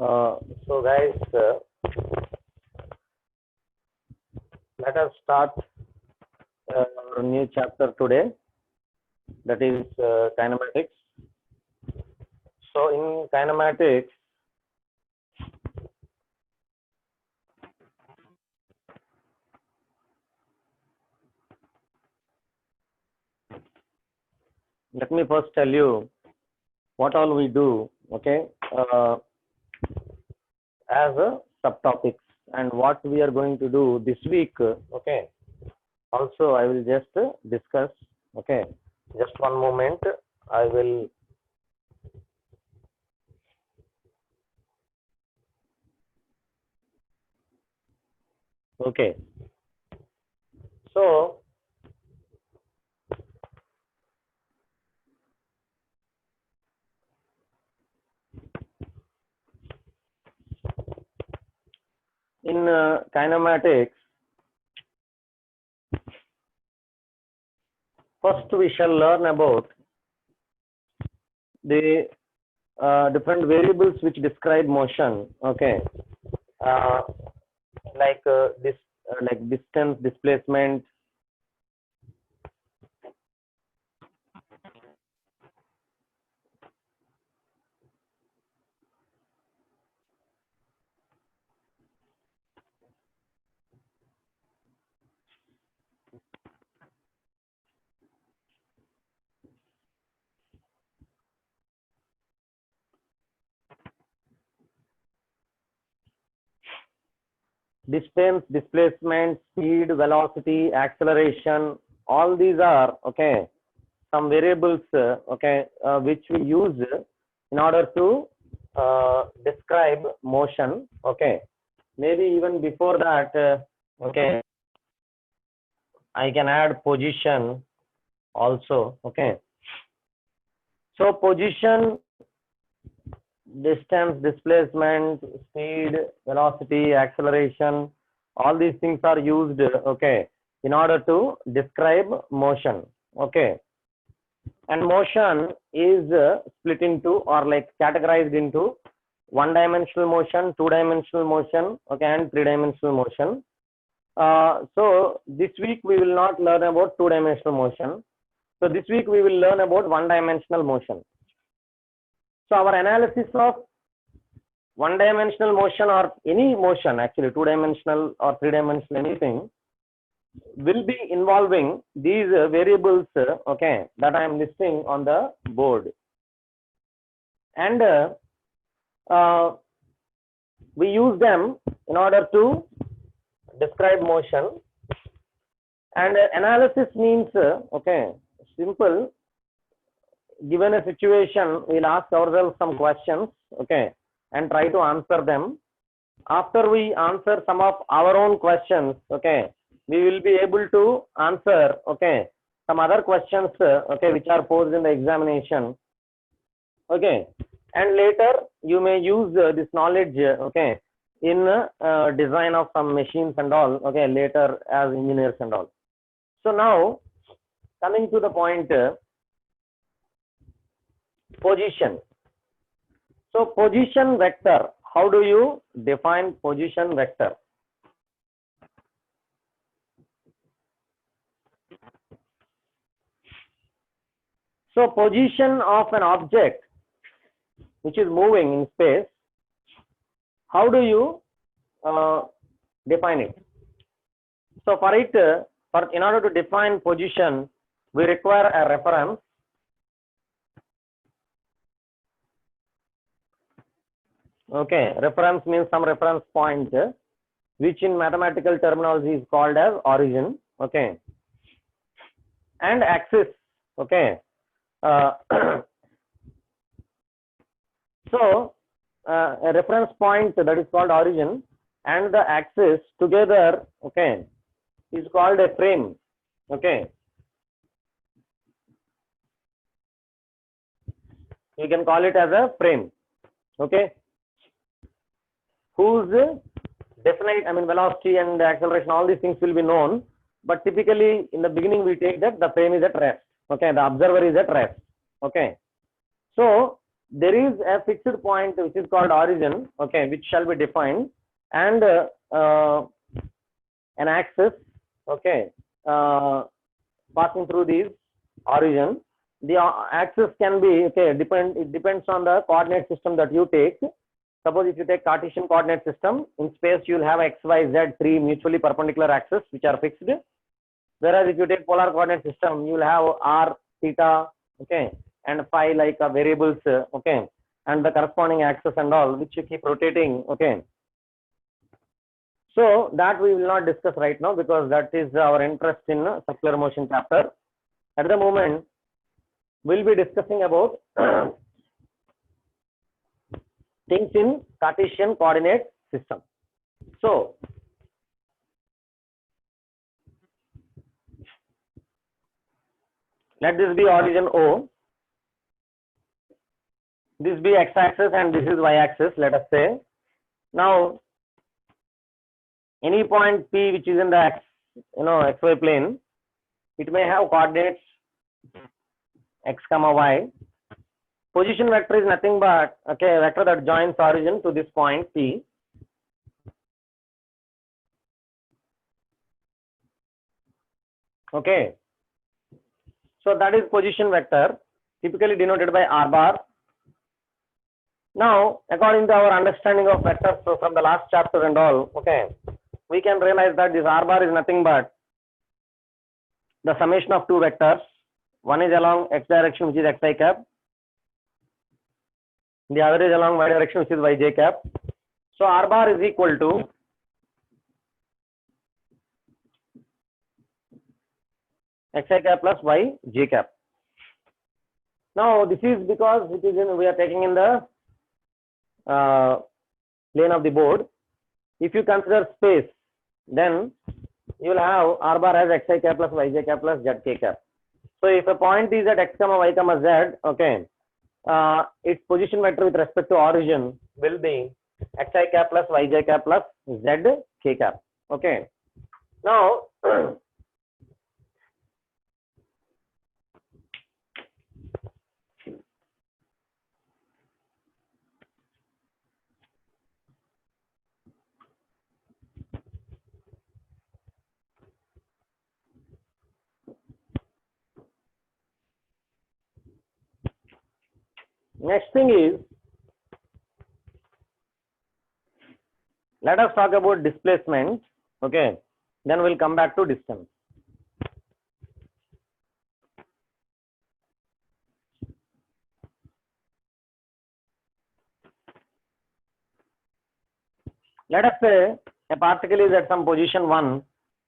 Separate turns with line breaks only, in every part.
So guys, let us start our new chapter today, that is kinematics. So in kinematics, let me first tell you what all we do, okay, as a subtopics and what we are going to do this week, okay. Also, I will just discuss, okay. Just one moment, I will. Okay. So, in kinematics, first we shall learn about the different variables which describe motion, okay, like this, like distance, displacement, distance, displacement, speed, velocity, acceleration, all these are, okay, some variables, okay, which we use in order to describe motion, okay. Maybe even before that, okay, I can add position also, okay. So position, distance, displacement, speed, velocity, acceleration, all these things are used, okay, in order to describe motion, okay. And motion is split into or like categorized into one-dimensional motion, two-dimensional motion, okay, and three-dimensional motion. So this week we will not learn about two-dimensional motion. So this week we will learn about one-dimensional motion. So our analysis of one-dimensional motion or any motion, actually two-dimensional or three-dimensional anything, will be involving these variables, okay, that I am listing on the board. And we use them in order to describe motion. And analysis means, okay, simple. Given a situation, we'll ask ourselves some questions, okay, and try to answer them. After we answer some of our own questions, okay, we will be able to answer, okay, some other questions, okay, which are posed in the examination, okay. And later you may use this knowledge, okay, in design of some machines and all, okay, later as engineers and all. So now coming to the point, position. So position vector, how do you define position vector? So position of an object which is moving in space, how do you define it? So for it, in order to define position, we require a reference. Okay, reference means some reference point, which in mathematical terminology is called as origin, okay, and axis, okay. So a reference point that is called origin and the axis together, okay, is called a frame, okay. You can call it as a frame, okay, whose definite, I mean, velocity and acceleration, all these things will be known, but typically in the beginning we take that the frame is at rest, okay, the observer is at rest, okay. So there is a fixed point which is called origin, okay, which shall be defined, and an axis, okay, passing through these origin. The axis can be, okay, it depends on the coordinate system that you take. Suppose if you take Cartesian coordinate system, in space you will have x, y, z, three mutually perpendicular axes which are fixed. Whereas if you take polar coordinate system, you will have r, theta, okay, and phi like variables, okay, and the corresponding axis and all which you keep rotating, okay. So that we will not discuss right now because that is our interest in circular motion chapter. At the moment, we'll be discussing about things in Cartesian coordinate system. So let this be origin O, this be x-axis and this is y-axis, let us say. Now any point P which is in the x, xy plane, it may have coordinates x comma y. Position vector is nothing but, okay, vector that joins origin to this point P. Okay, so that is position vector, typically denoted by r bar. Now, according to our understanding of vectors, so from the last chapter and all, okay, we can realize that this r bar is nothing but the summation of two vectors. One is along x direction, which is xi cap. The other is along y direction, which is yj cap. So r bar is equal to xi cap plus yj cap. Now this is because it is we are taking in the plane of the board. If you consider space, then you will have r bar as xi cap plus yj cap plus zk cap. So if a point is at x comma y comma z, okay, its position vector with respect to origin will be xi cap plus yj cap plus zk cap. Okay. Now next thing is, let us talk about displacement, okay, then we'll come back to distance. Let us say a particle is at some position 1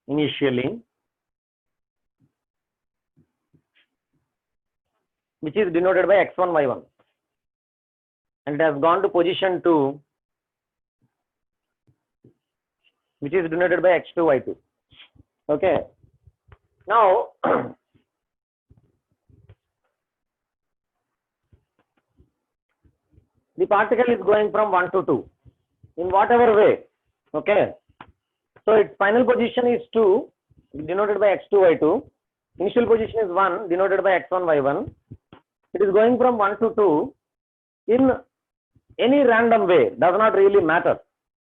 initially, which is denoted by x1, y1, and it has gone to position 2, which is denoted by x2, y2. Okay. Now the particle is going from 1 to 2 in whatever way. Okay. So its final position is 2, denoted by x2, y2. Initial position is 1, denoted by x1, y1. It is going from 1 to 2 in any random way, does not really matter.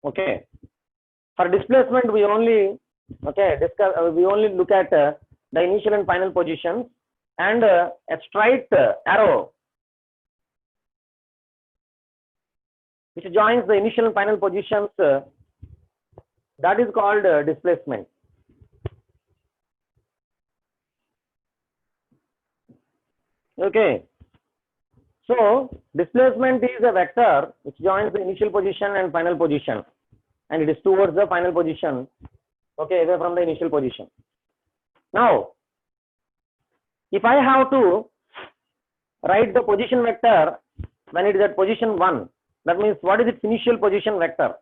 Okay. For displacement, we only we only look at the initial and final positions, and a straight arrow which joins the initial and final positions, that is called displacement. Okay. So displacement is a vector which joins the initial position and final position, and it is towards the final position, okay, away from the initial position. Now, if I have to write the position vector when it is at position 1, that means what is its initial position vector?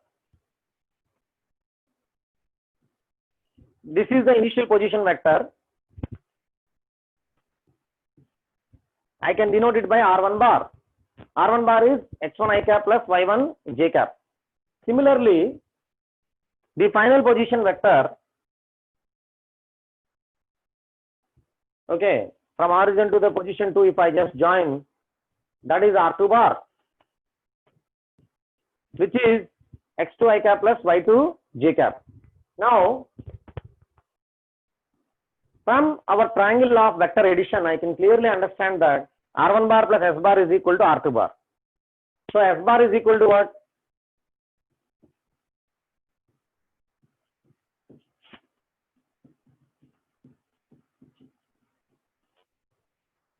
This is the initial position vector. I can denote it by r1 bar. R1 bar is x1 I cap plus y1 j cap. Similarly, the final position vector, okay, from origin to the position 2, if I just join, that is r2 bar. which is x2 I cap plus y2 j cap. Now, from our triangle of vector addition, I can clearly understand that r1 bar plus s bar is equal to r2 bar. So s bar is equal to what?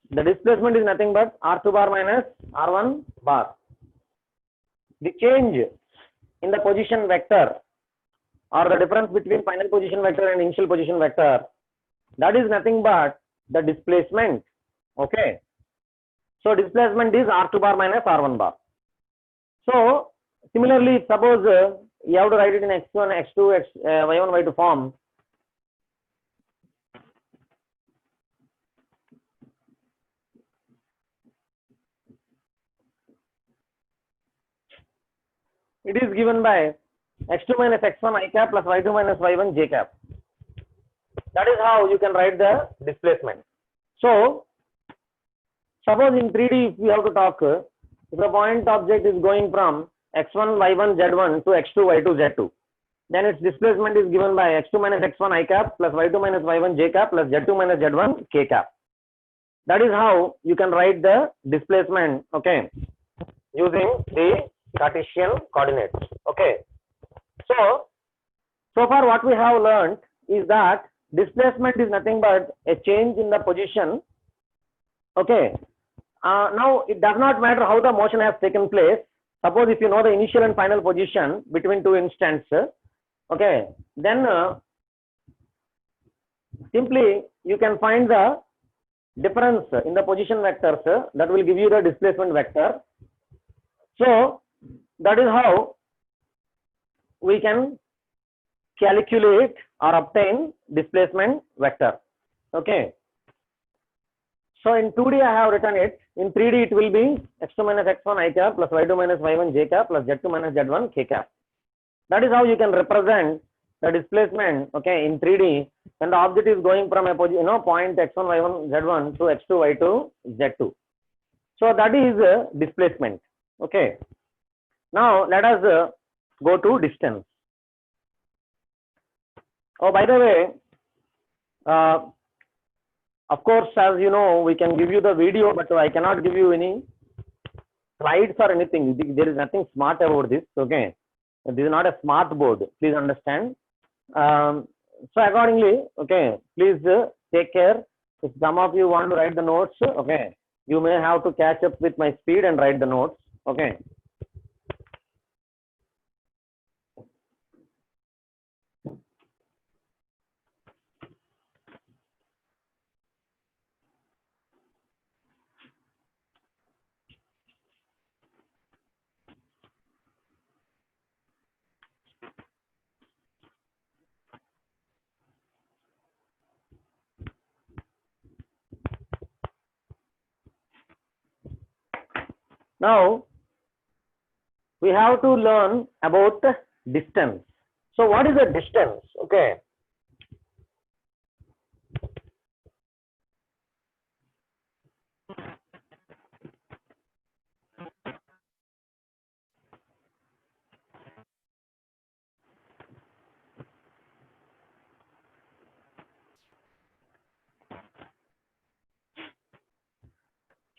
The displacement is nothing but r2 bar minus r1 bar. The change in the position vector, or the difference between final position vector and initial position vector, that is nothing but the displacement. Okay. So displacement is r2 bar minus r1 bar. So similarly, suppose you have to write it in x1, x2, y1, y2 form. It is given by x2 minus x1 I cap plus y2 minus y1 j cap. That is how you can write the displacement. So suppose in 3D, if we have to talk, if the point object is going from x1, y1, z1 to x2, y2, z2, then its displacement is given by x2 minus x1 I cap plus y2 minus y1 j cap plus z2 minus z1 k cap. That is how you can write the displacement, okay, using the Cartesian coordinates. Okay. So far what we have learned is that displacement is nothing but a change in the position. Okay. Now it does not matter how the motion has taken place. Suppose if you know the initial and final position between two instants, okay, then simply you can find the difference in the position vectors that will give you the displacement vector. So that is how we can calculate or obtain displacement vector. Okay. So in 2D I have written it. In 3D it will be x2 minus x1 I cap plus y2 minus y1 j cap plus z2 minus z1 k cap. That is how you can represent the displacement, okay, in 3D when the object is going from a point x1 y1 z1 to x2 y2 z2. So that is displacement. Okay. Now let us go to distance. Oh, by the way, of course, as you know, we can give you the video, but I cannot give you any slides or anything. There is nothing smart about this. Okay, this is not a smart board. Please understand. So accordingly, okay, please take care. If some of you want to write the notes, okay, you may have to catch up with my speed and write the notes. Okay. Now we have to learn about distance. So what is the distance? Okay.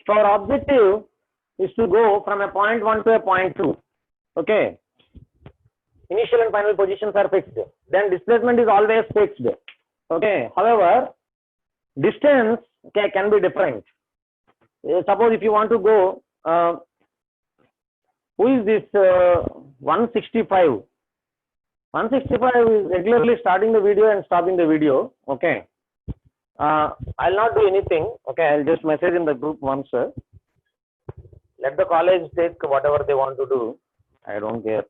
So our objective is to go from a point 1 to a point 2. Okay. Initial and final positions are fixed. Then displacement is always fixed. Okay. However, distance, okay, can be different. Suppose if you want to go, who is this 165? 165 is regularly starting the video and stopping the video. Okay. I'll not do anything. Okay. I'll just message in the group once. Let the college take whatever they want to do. I don't care.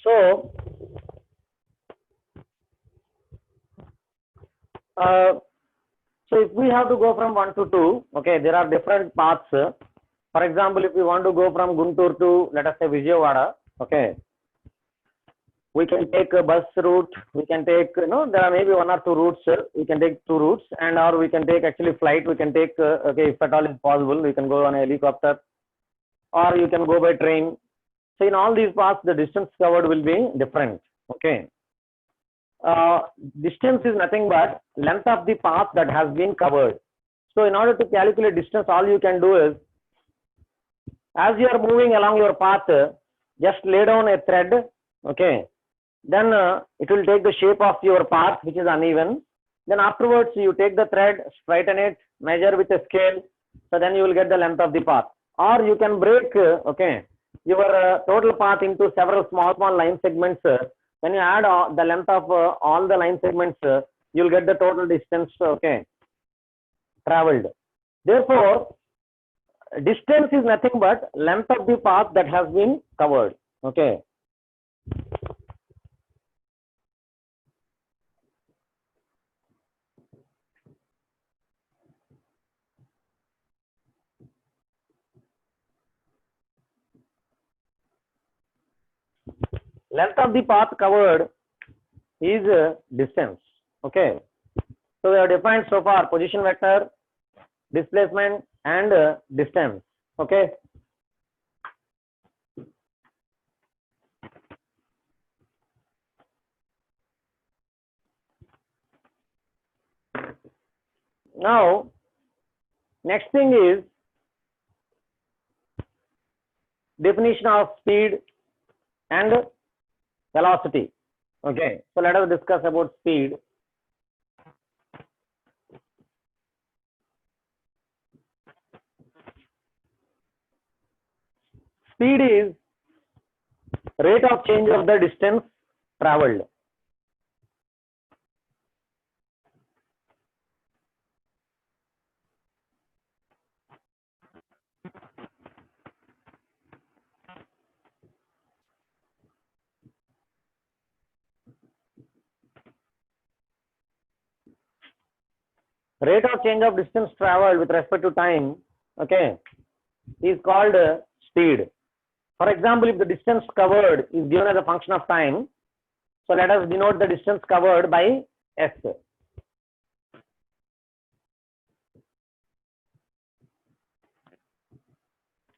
So, so if we have to go from 1 to 2, okay, there are different paths. For example, if we want to go from Guntur to, let us say, Vijayawada, okay, we can take a bus route, we can take, there are maybe 1 or 2 routes, we can take 2 routes, and or we can take actually flight, we can take, okay, if at all is possible, we can go on a helicopter, or you can go by train. So in all these paths, the distance covered will be different, okay. Distance is nothing but length of the path that has been covered. So in order to calculate distance, all you can do is, as you are moving along your path, just lay down a thread, okay. Then it will take the shape of your path, which is uneven. Then afterwards, you take the thread, straighten it, measure with a scale. So then you will get the length of the path. Or you can break, okay, your total path into several small line segments. When you add the length of all the line segments, you will get the total distance, okay, traveled. Therefore, distance is nothing but length of the path that has been covered, okay. Length of the path covered is distance, okay. So we have defined so far position vector, displacement, and distance, okay. Now, next thing is definition of speed and velocity, okay. So let us discuss about speed. Speed is rate of change of the distance traveled. Rate of change of distance traveled with respect to time, okay, is called speed. For example, if the distance covered is given as a function of time, so let us denote the distance covered by S.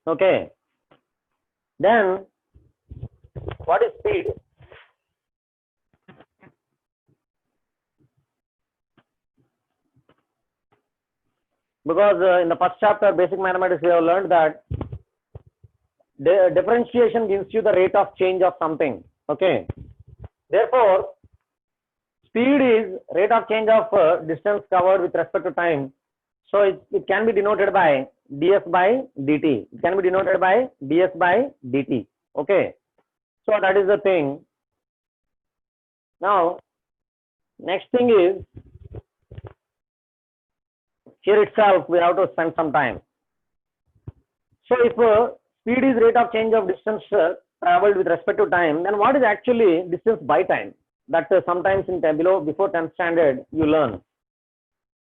Okay. Then, what is speed? Because in the first chapter, basic mathematics, we have learned that the differentiation gives you the rate of change of something. Okay. Therefore, speed is rate of change of distance covered with respect to time. So it can be denoted by ds by dt. It can be denoted by ds by dt. Okay. So that is the thing. Now, next thing is, here itself we have to spend some time. So if speed is rate of change of distance traveled with respect to time, then what is actually distance by time? That sometimes in before 10th standard you learn.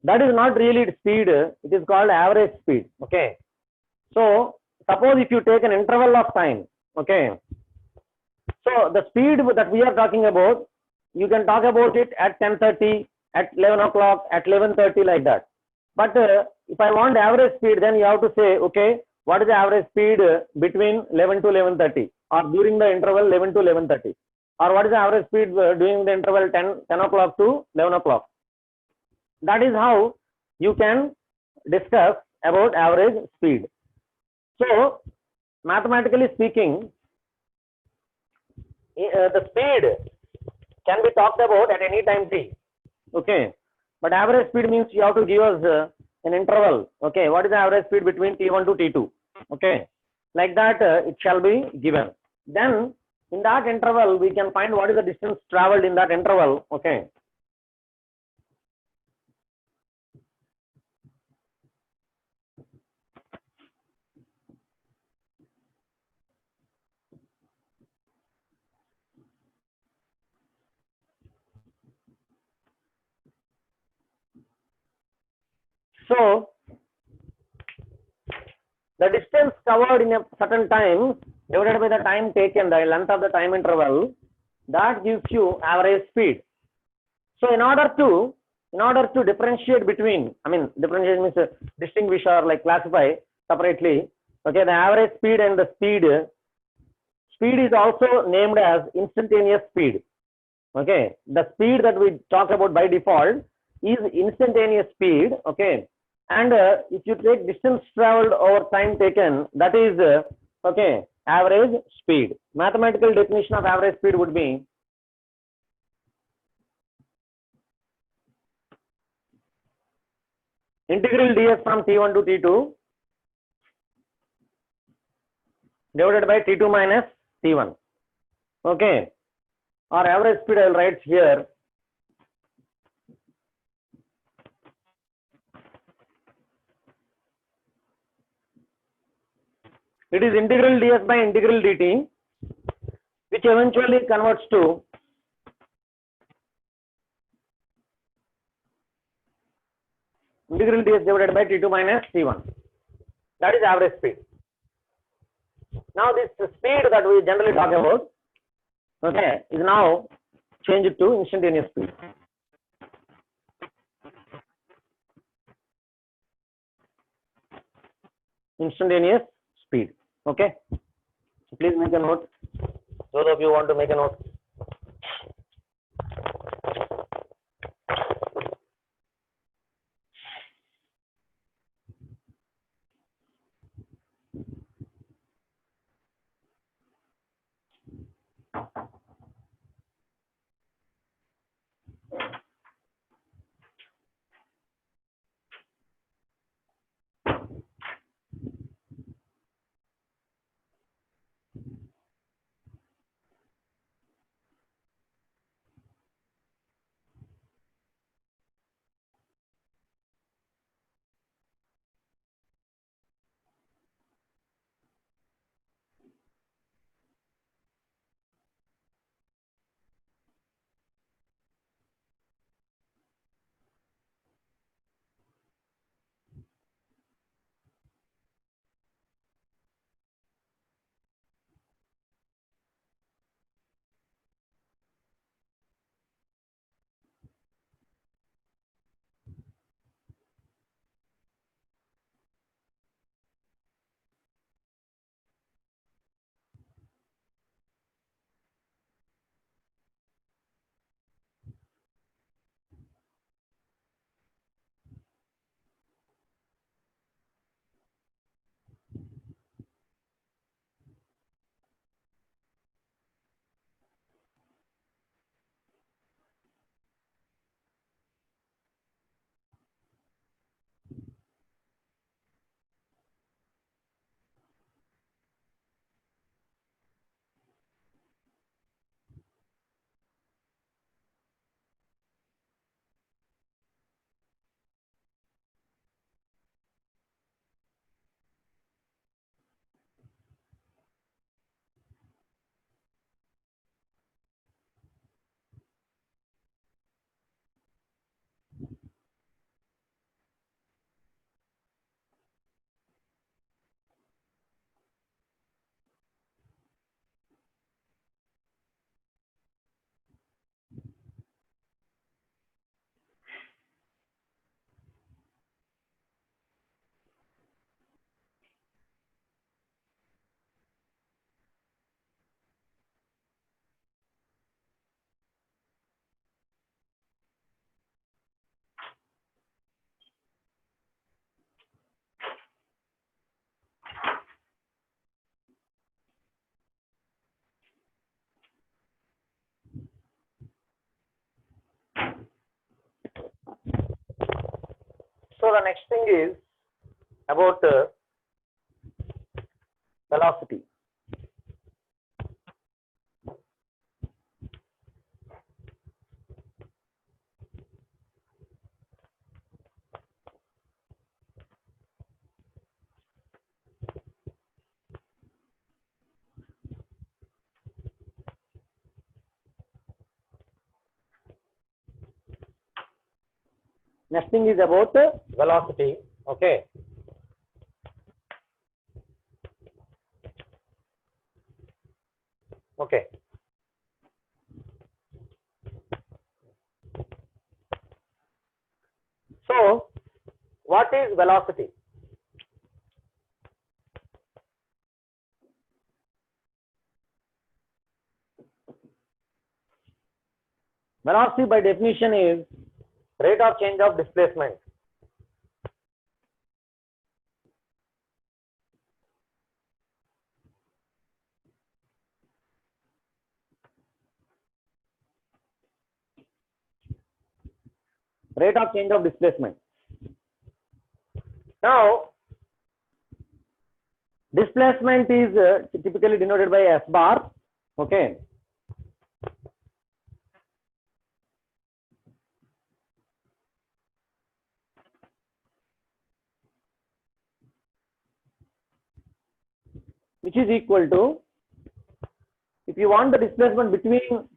That is not really speed, it is called average speed. Okay. So suppose if you take an interval of time, okay. So the speed that we are talking about, you can talk about it at 10:30, at 11 o'clock, at 11:30, like that. But if I want average speed, then you have to say, okay, what is the average speed between 11 to 11:30, or during the interval 11 to 11:30, or what is the average speed during the interval 10 o'clock to 11 o'clock. That is how you can discuss about average speed. So mathematically speaking, the speed can be talked about at any time t. Okay. But average speed means you have to give us an interval. Okay. What is the average speed between t1 to t2? Okay. Like that, it shall be given. Then in that interval, we can find what is the distance traveled in that interval. Okay. So the distance covered in a certain time divided by the time taken, the length of the time interval, that gives you average speed. So in order to differentiate between, I mean differentiate means distinguish or like classify separately, okay, the average speed and the speed is also named as instantaneous speed. Okay, the speed that we talk about by default is instantaneous speed. Okay, and if you take distance traveled over time taken, that is okay, average speed. Mathematical definition of average speed would be integral ds from t1 to t2 divided by t2 minus t1. Okay, or average speed I will write here. It is integral ds by integral dt, which eventually converts to integral ds divided by t2 minus t1. That is average speed. Now this speed that we generally talk about, okay, is now changed to instantaneous speed. Instantaneous speed. Okay. So please make a note. Those of you want to make a note. So the next thing is about velocity. Next thing is about velocity. Okay. Okay. So, what is velocity? Velocity by definition is rate of change of displacement. Rate of change of displacement. Now, displacement is typically denoted by S bar. Okay. Which is equal to, if you want the displacement between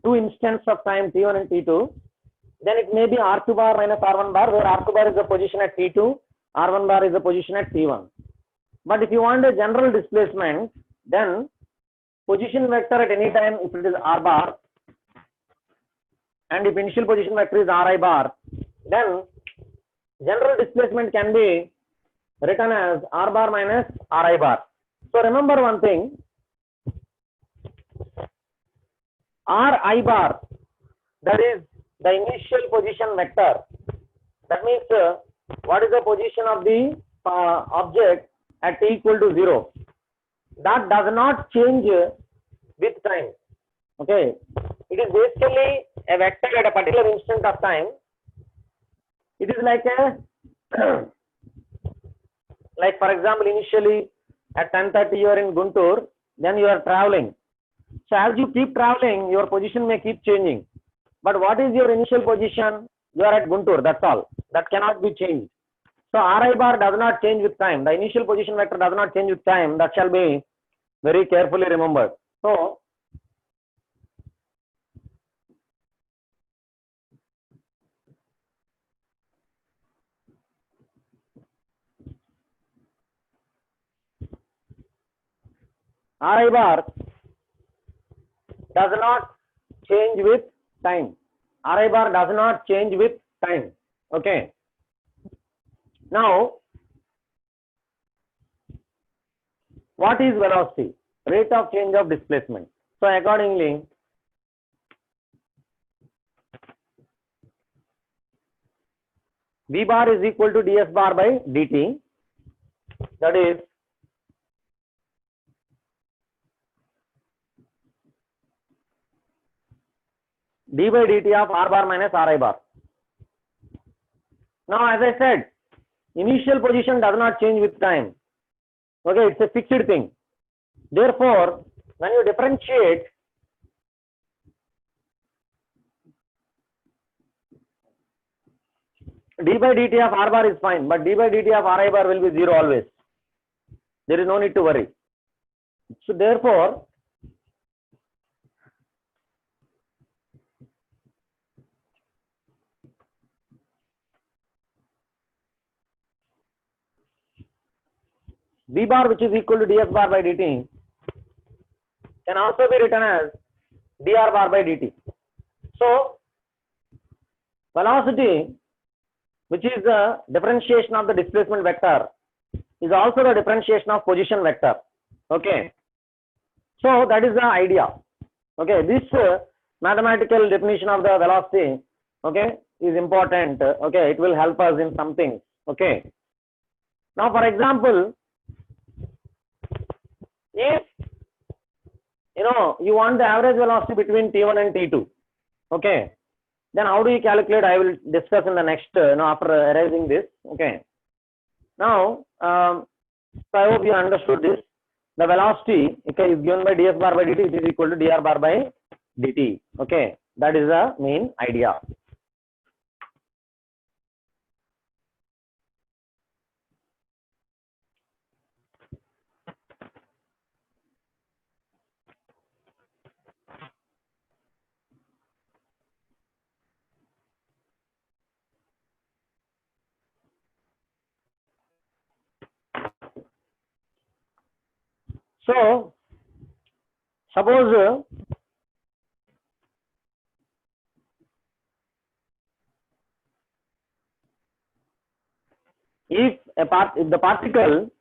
two instants of time t1 and t2, then it may be r2 bar minus r1 bar, where r2 bar is the position at t2, r1 bar is the position at t1. But if you want a general displacement, then position vector at any time, if it is r bar, and if initial position vector is ri bar, then general displacement can be written as r bar minus ri bar. So remember one thing, ri bar, that is the initial position vector. That means what is the position of the object at t equal to 0. That does not change with time. Okay, it is basically a vector at a particular instant of time. It is like a like, for example, initially at 10:30 you are in Guntur, then you are traveling. So as you keep traveling, your position may keep changing. But what is your initial position? You are at Guntur, that's all. That cannot be changed. So ri bar does not change with time. The initial position vector does not change with time. That shall be very carefully remembered. So ri bar does not change with time. Ri bar does not change with time. Okay. Now, what is velocity? Rate of change of displacement. So accordingly, v bar is equal to ds bar by dt. That is d by dt of r bar minus ri bar. Now, as I said, initial position does not change with time. Okay, it's a fixed thing. Therefore, when you differentiate d by dt of r bar is fine, but d by dt of ri bar will be 0 always. There is no need to worry. So therefore, v bar, which is equal to ds bar by dt, can also be written as dr bar by dt. So velocity, which is the differentiation of the displacement vector, is also the differentiation of position vector. Okay. So that is the idea. Okay. This mathematical definition of the velocity, okay, is important. Okay. It will help us in some things. Okay. Now, for example, if you want the average velocity between t1 and t2, okay, then how do you calculate? I will discuss in the next, after erasing this. Okay. Now, so I hope you understood this. The velocity, okay, is given by ds bar by dt, which is equal to dr bar by dt. Okay, that is the main idea. So suppose if the particle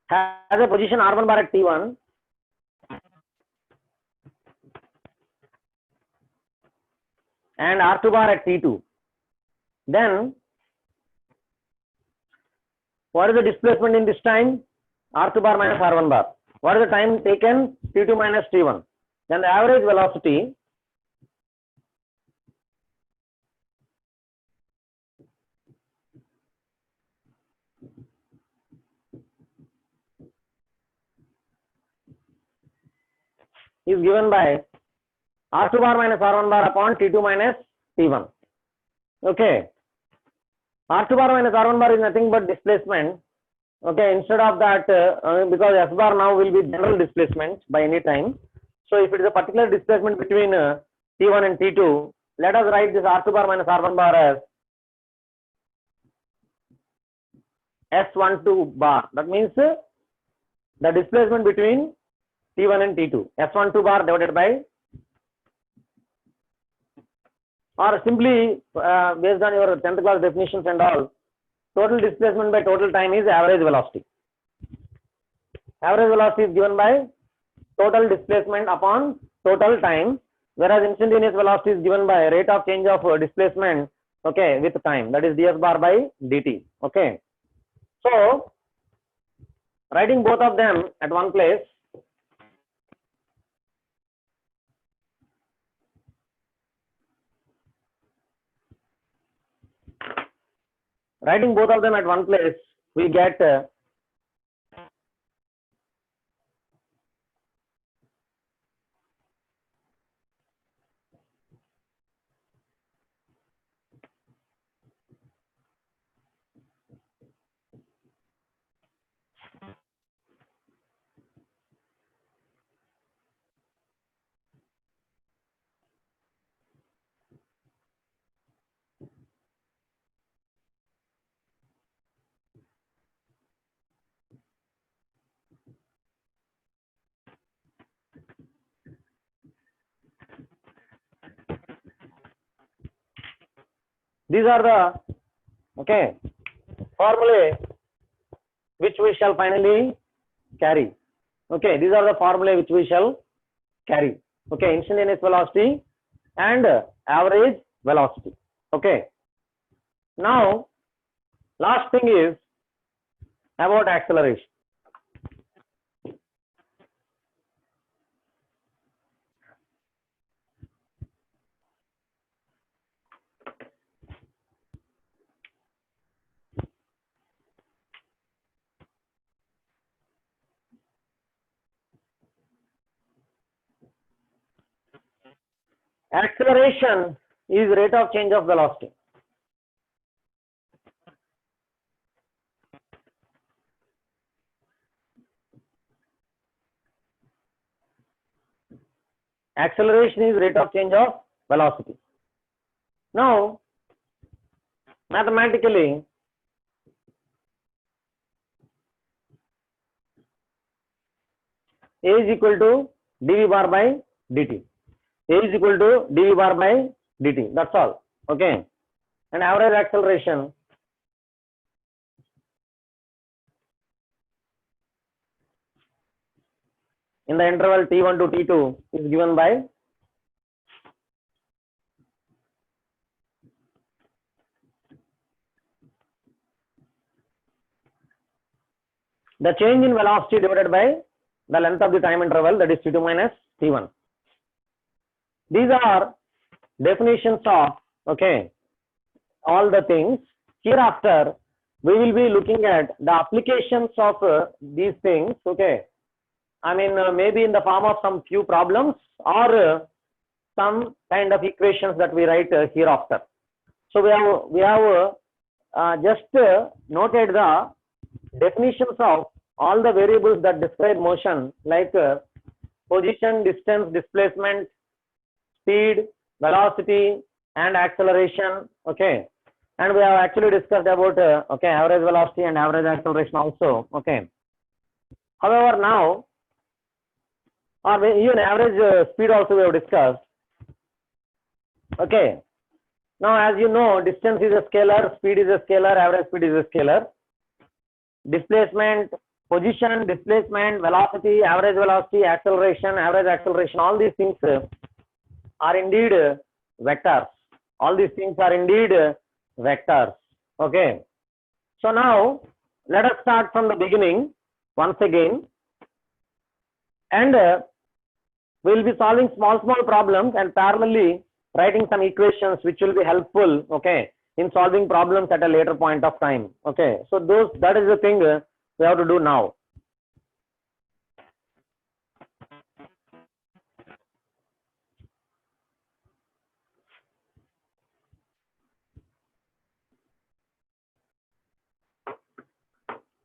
has a position r1 bar at t1 and r2 bar at t2, then what is the displacement in this time? R2 bar minus R1 bar. What is the time taken? T2 minus T1. Then the average velocity is given by R2 bar minus R1 bar upon T2 minus T1. Okay. R2 bar minus R1 bar is nothing but displacement. Okay. Instead of that, because S bar now will be general displacement by any time. So if it is a particular displacement between T1 and T2, let us write this R2 bar minus R1 bar as S12 bar. That means the displacement between T1 and T2. S12 bar divided by, or simply based on your 10th class definitions and all, total displacement by total time is average velocity. Average velocity is given by total displacement upon total time, whereas instantaneous velocity is given by rate of change of displacement, okay, with time, that is ds bar by dt. Okay. So writing both of them at one place, we get these are the formulae which we shall finally carry. Okay, these are the formulae which we shall carry. Okay, instantaneous velocity and average velocity. Okay. Now, last thing is about acceleration. Acceleration is rate of change of velocity. Acceleration is rate of change of velocity. Now, mathematically, A is equal to dv bar by dt. A is equal to dv bar by dt. That's all. Okay. And average acceleration in the interval t1 to t2 is given by the change in velocity divided by the length of the time interval, that is t2 minus t1. These are definitions of all the things. Hereafter we will be looking at the applications of these things. Okay, I mean maybe in the form of some few problems or some kind of equations that we write hereafter. So we have just noted the definitions of all the variables that describe motion, like position, distance, displacement, speed, velocity, and acceleration. Okay, and we have actually discussed about okay, average velocity and average acceleration also. Okay, however, now or even average speed also we have discussed. Okay, now as you know, distance is a scalar, speed is a scalar, average speed is a scalar. Displacement, position, displacement, velocity, average velocity, acceleration, average acceleration, all these things are indeed vectors. All these things are indeed vectors. Okay. So now let us start from the beginning once again, and we will be solving small problems and parallelly writing some equations which will be helpful, okay, in solving problems at a later point of time. Okay, so that is the thing we have to do now.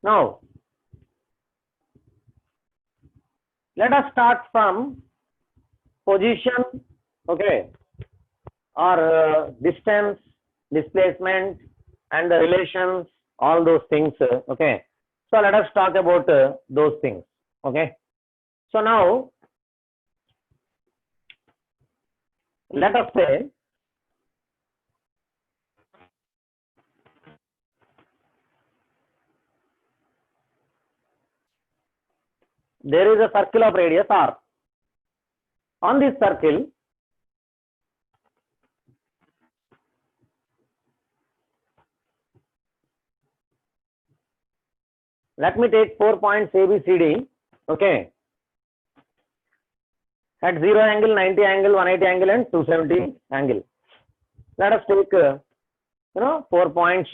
Now let us start from position, okay, or distance, displacement, and the relations, all those things. Okay, so let us talk about those things. Okay, so now let us say there is a circle of radius r. On this circle, let me take 4 points A, B, C, D. Okay, at 0 angle, 90 angle, 180 angle, and 270 angle. Let us take 4 points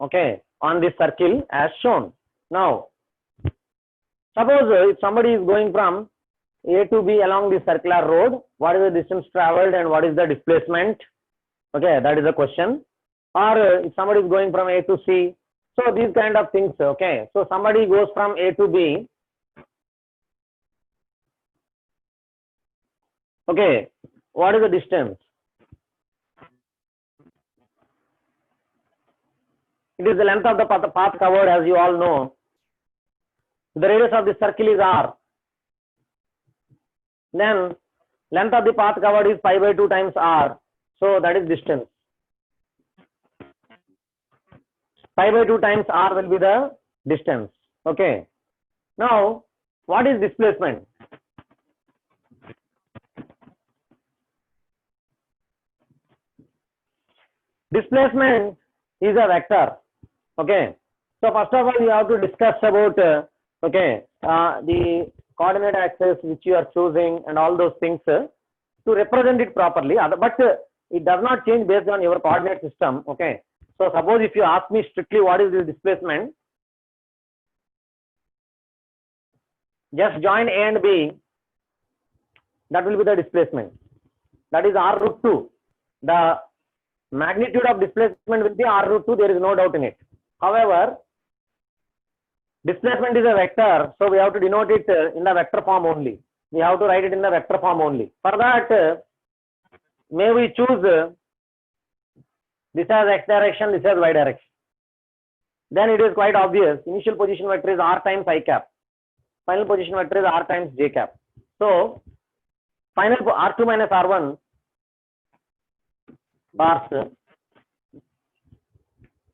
okay, on this circle as shown. Now suppose if somebody is going from A to B along this circular road, what is the distance traveled and what is the displacement? Okay, that is the question. Or if somebody is going from A to C, so these kind of things. Okay, so somebody goes from A to B. Okay, what is the distance? It is the length of the path covered, as you all know. The radius of the circle is r. Then length of the path covered is pi by 2 times r. So that is distance. Pi by 2 times r will be the distance. Okay. Now what is displacement? Displacement is a vector. Okay. So first of all, you have to discuss about okay, the coordinate axis which you are choosing and all those things to represent it properly. But it does not change based on your coordinate system. Okay. So suppose if you ask me strictly what is the displacement, just join A and B. That will be the displacement. That is r root 2. The magnitude of displacement will be r root 2. There is no doubt in it. However, displacement is a vector, so we have to denote it in the vector form only. We have to write it in the vector form only. For that, may we choose this as x direction, this as y direction. Then it is quite obvious. Initial position vector is r times I cap. Final position vector is r times j cap. So final r2 minus r1 bars.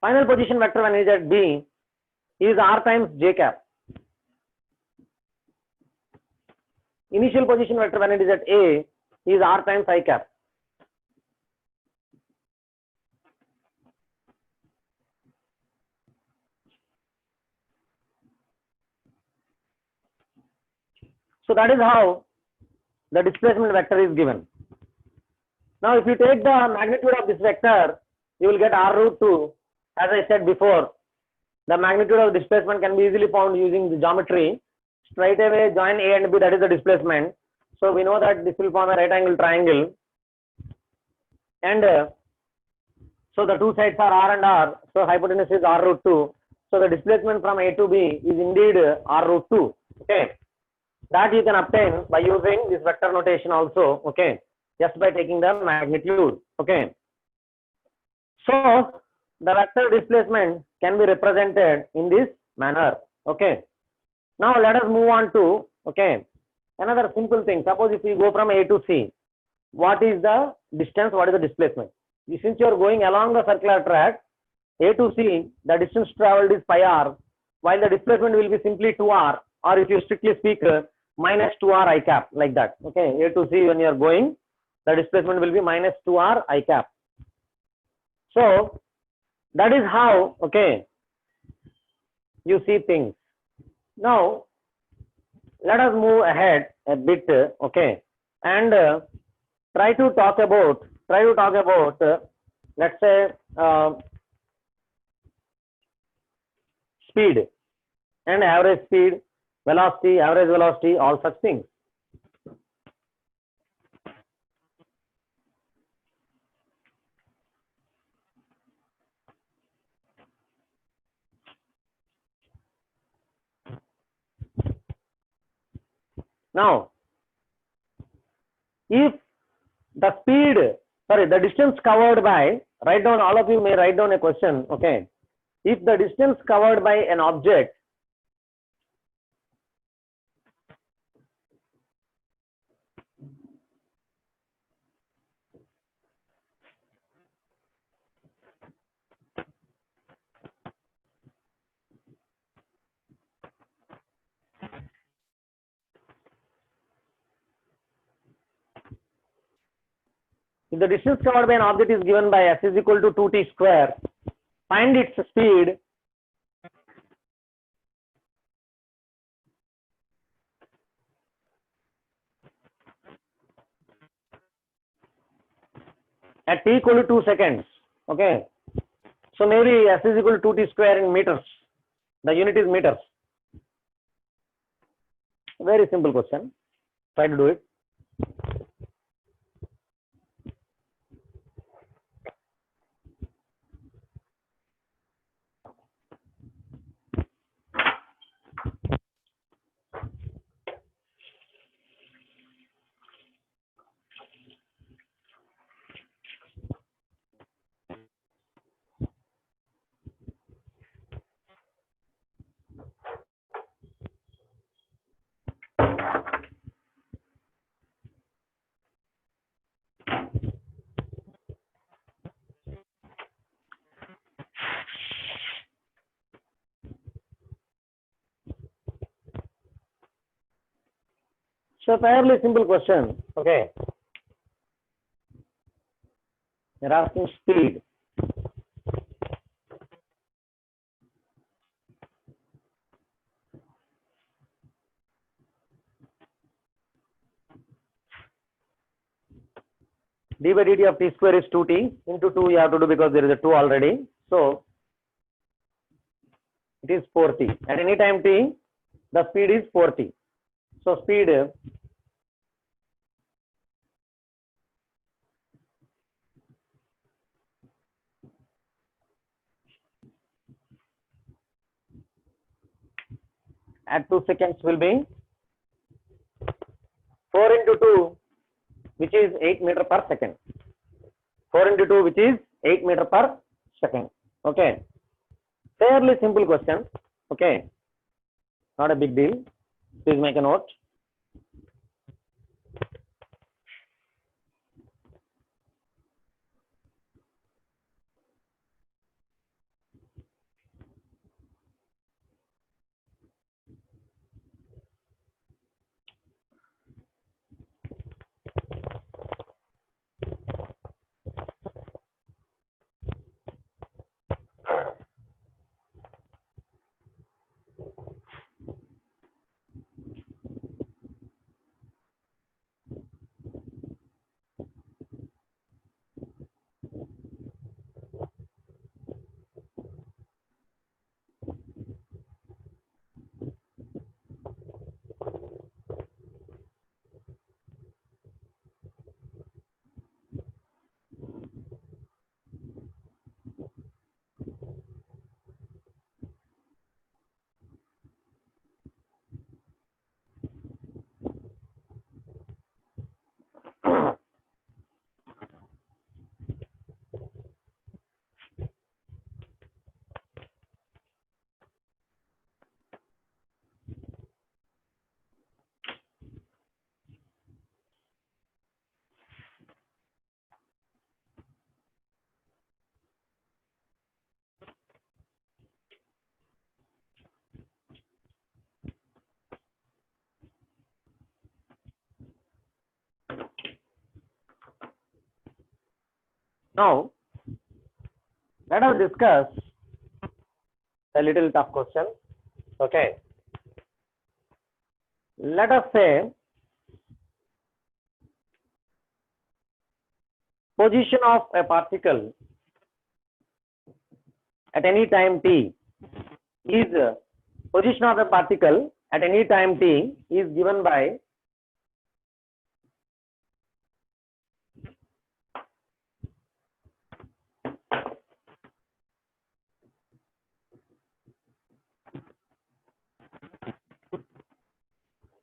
Final position vector when it is at B is r times j cap. Initial position vector when it is at A is r times I cap. So that is how the displacement vector is given. Now if you take the magnitude of this vector, you will get r root 2. As I said before, the magnitude of displacement can be easily found using the geometry. Straight away join A and B, that is the displacement. So we know that this will form a right angle triangle. And so the two sides are r and r. So hypotenuse is r root 2. So the displacement from A to B is indeed r root 2. Okay. That you can obtain by using this vector notation also. Okay. Just by taking the magnitude. Okay. So the vector displacement can be represented in this manner. Okay. Now let us move on to, okay, another simple thing. Suppose if we go from A to C, what is the distance, what is the displacement? Since you are going along the circular track A to C, the distance traveled is pi r, while the displacement will be simply 2r, or if you strictly speak, minus 2r I cap, like that. Okay, A to C, when you are going, the displacement will be minus 2r I cap. So that is how, okay, you see things. Now let us move ahead a bit, okay, and try to talk about let's say speed and average speed, velocity, average velocity, all such things. Now if the speed, sorry, the distance covered by, write down, all of you may write down a question, okay. If the distance covered by an object if the distance covered by an object is given by s is equal to 2t square, find its speed at t equal to 2 seconds. Okay, so maybe s is equal to 2t square in meters, the unit is meters. Very simple question, try to do it. So fairly simple question, okay. You're asking speed. D by dt of t square is 2t, into 2 you have to do because there is a 2 already. So it is 4t. At any time t, the speed is 4t. So speed at 2 seconds will be 4 into 2, which is 8 meter per second. 4 into 2, which is 8 meter per second. Okay, fairly simple question. Okay, not a big deal. Please make a note. Now, let us discuss a little tough question. Okay. Let us say position of a particle at any time t is position of a particle at any time t is given by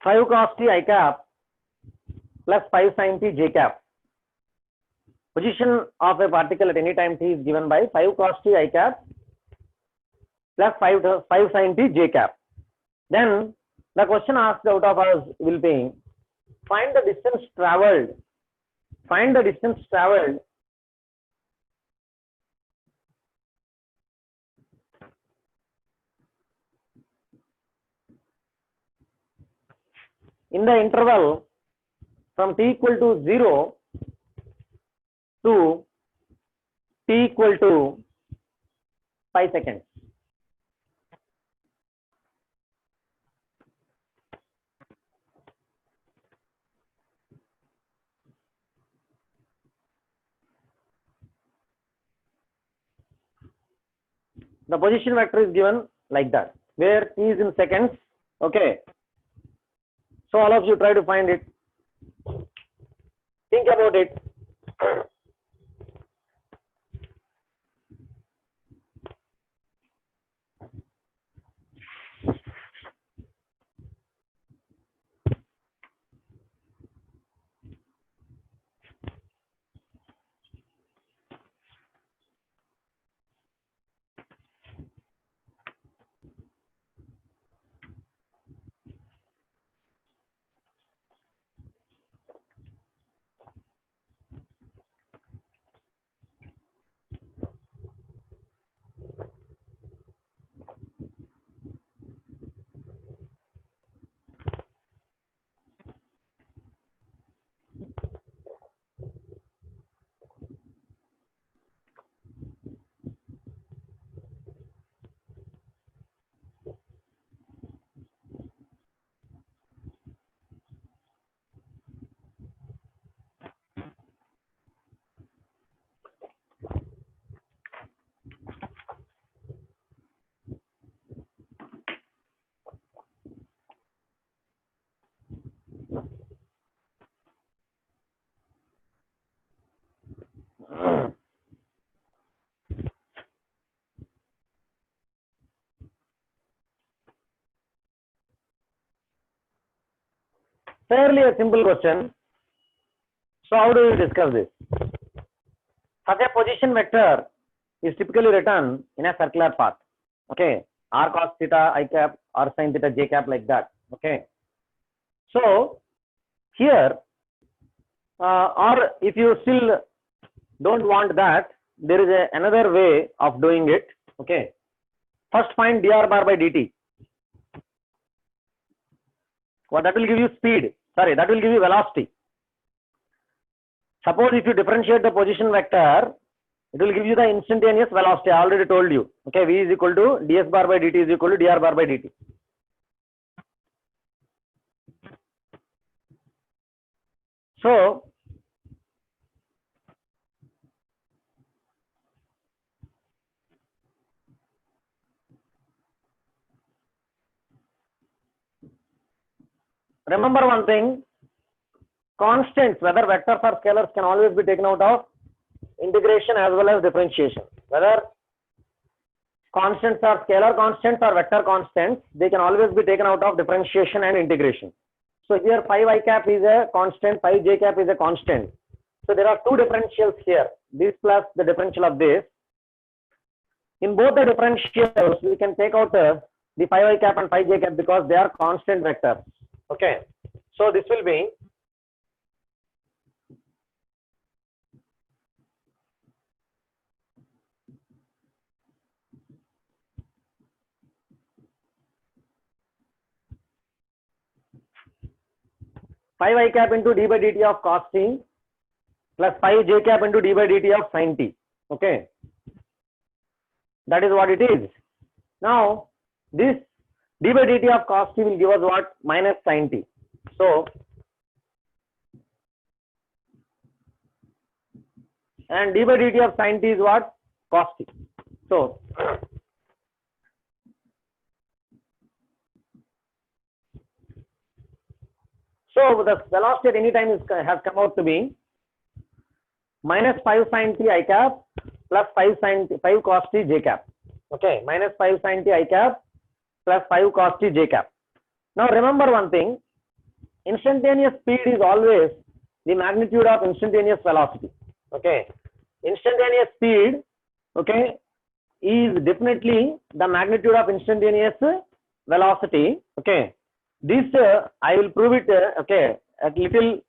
five cos t I cap plus 5 sin t j cap. Position of a particle at any time t is given by 5 cos t I cap plus 5 sin t j cap. Then the question asked out of us will be find the distance traveled. Find the distance traveled in the interval from t equal to 0 to t equal to 5 seconds. The position vector is given like that, where t is in seconds. Okay. So all of you try to find it. Think about it. Fairly a simple question. So how do we discuss this? Such a position vector is typically written in a circular path. Okay, r cos theta I cap, r sin theta j cap, like that. Okay. So here, or if you still don't want that, there is another way of doing it. Okay. First find dr bar by dt. Well, that will give you speed. Sorry, that will give you velocity. Suppose if you differentiate the position vector, it will give you the instantaneous velocity. I already told you. Okay, v is equal to ds bar by dt is equal to dr bar by dt. So remember one thing, constants, whether vectors or scalars, can always be taken out of integration as well as differentiation. Whether constants are scalar constants or vector constants, they can always be taken out of differentiation and integration. So here 5 I cap is a constant, 5 j cap is a constant. So there are two differentials here, this plus the differential of this. In both the differentials, we can take out the 5 I cap and 5 j cap because they are constant vectors. Okay. So this will be five I cap into d by dt of cos t plus 5 j cap into d by dt of sin t. Okay, that is what it is. Now this d by dt of cos t will give us what? Minus sin t. So and d by dt of sin t is what? Cos t. So the velocity at any time has come out to be minus 5 sin t I cap plus 5 cos t j cap. Okay, minus 5 sin t I cap plus 5 cos t j cap. Now remember one thing, instantaneous speed is always the magnitude of instantaneous velocity. Okay, instantaneous speed, okay, is definitely the magnitude of instantaneous velocity. Okay, this I will prove it okay at little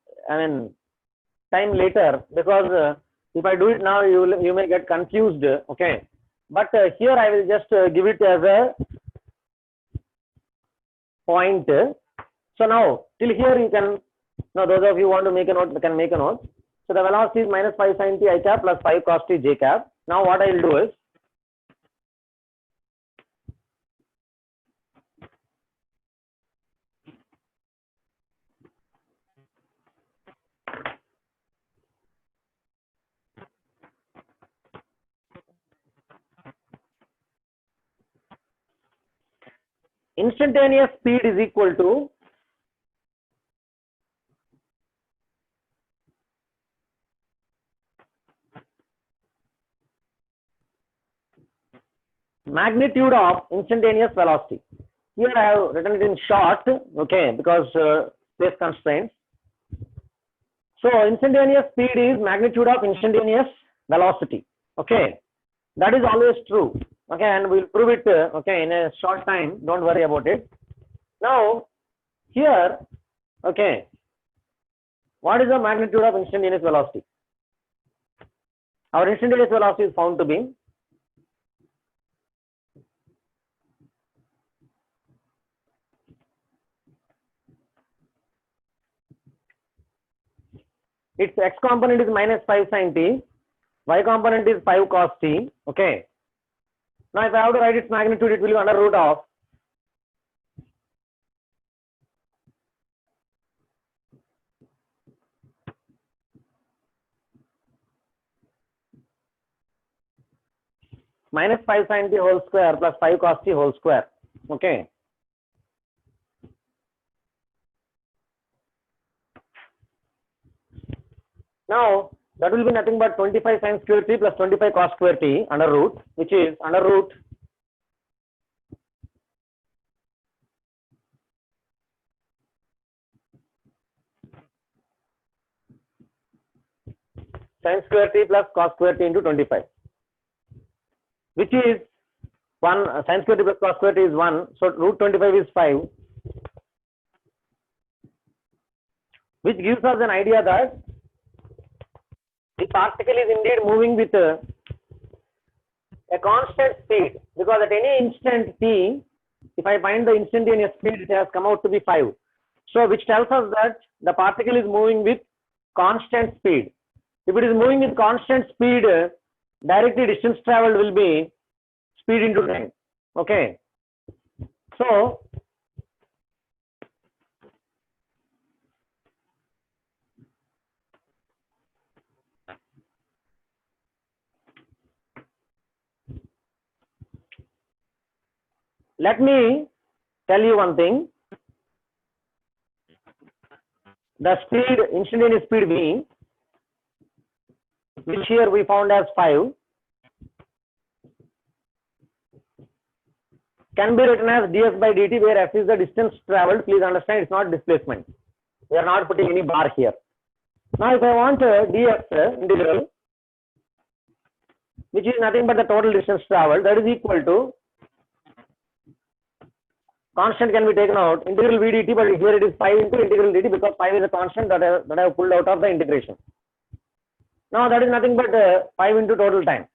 time later, because if I do it now you may get confused. Okay, but here I will just give it as a point. So now till here you can, now those of you want to make a note can make a note. So the velocity is minus 5 sin t I cap plus 5 cos t j cap. Now what I will do is, instantaneous speed is equal to magnitude of instantaneous velocity. Here I have written it in short, okay, because space constraints. So instantaneous speed is magnitude of instantaneous velocity. Okay, that is always true. Okay, and we'll prove it okay in a short time, don't worry about it. Now here, okay, what is the magnitude of instantaneous velocity? Our instantaneous velocity is found to be its x component is minus 5 sin t, y component is 5 cos t. Okay, now if I have to write its magnitude, it will be under root of minus 5 sin t whole square plus 5 cos t whole square. Okay, now that will be nothing but 25 sin square t plus 25 cos square t under root, which is under root sin square t plus cos square t into 25, which is 1. Sin square t plus cos square t is 1, so root 25 is 5, which gives us an idea that the particle is indeed moving with a constant speed, because at any instant t, if I find the instantaneous speed, it has come out to be 5. So which tells us that the particle is moving with constant speed. If it is moving with constant speed, directly distance traveled will be speed into time. Okay, so let me tell you one thing. The speed, instantaneous speed v, which here we found as 5, can be written as ds by dt, where f is the distance traveled. Please understand, it's not displacement. We are not putting any bar here. Now if I want dx integral, which is nothing but the total distance traveled, that is equal to, constant can be taken out, integral v dt, but here it is 5 into integral dt, because 5 is a constant that I have pulled out of the integration. Now that is nothing but 5 into total time.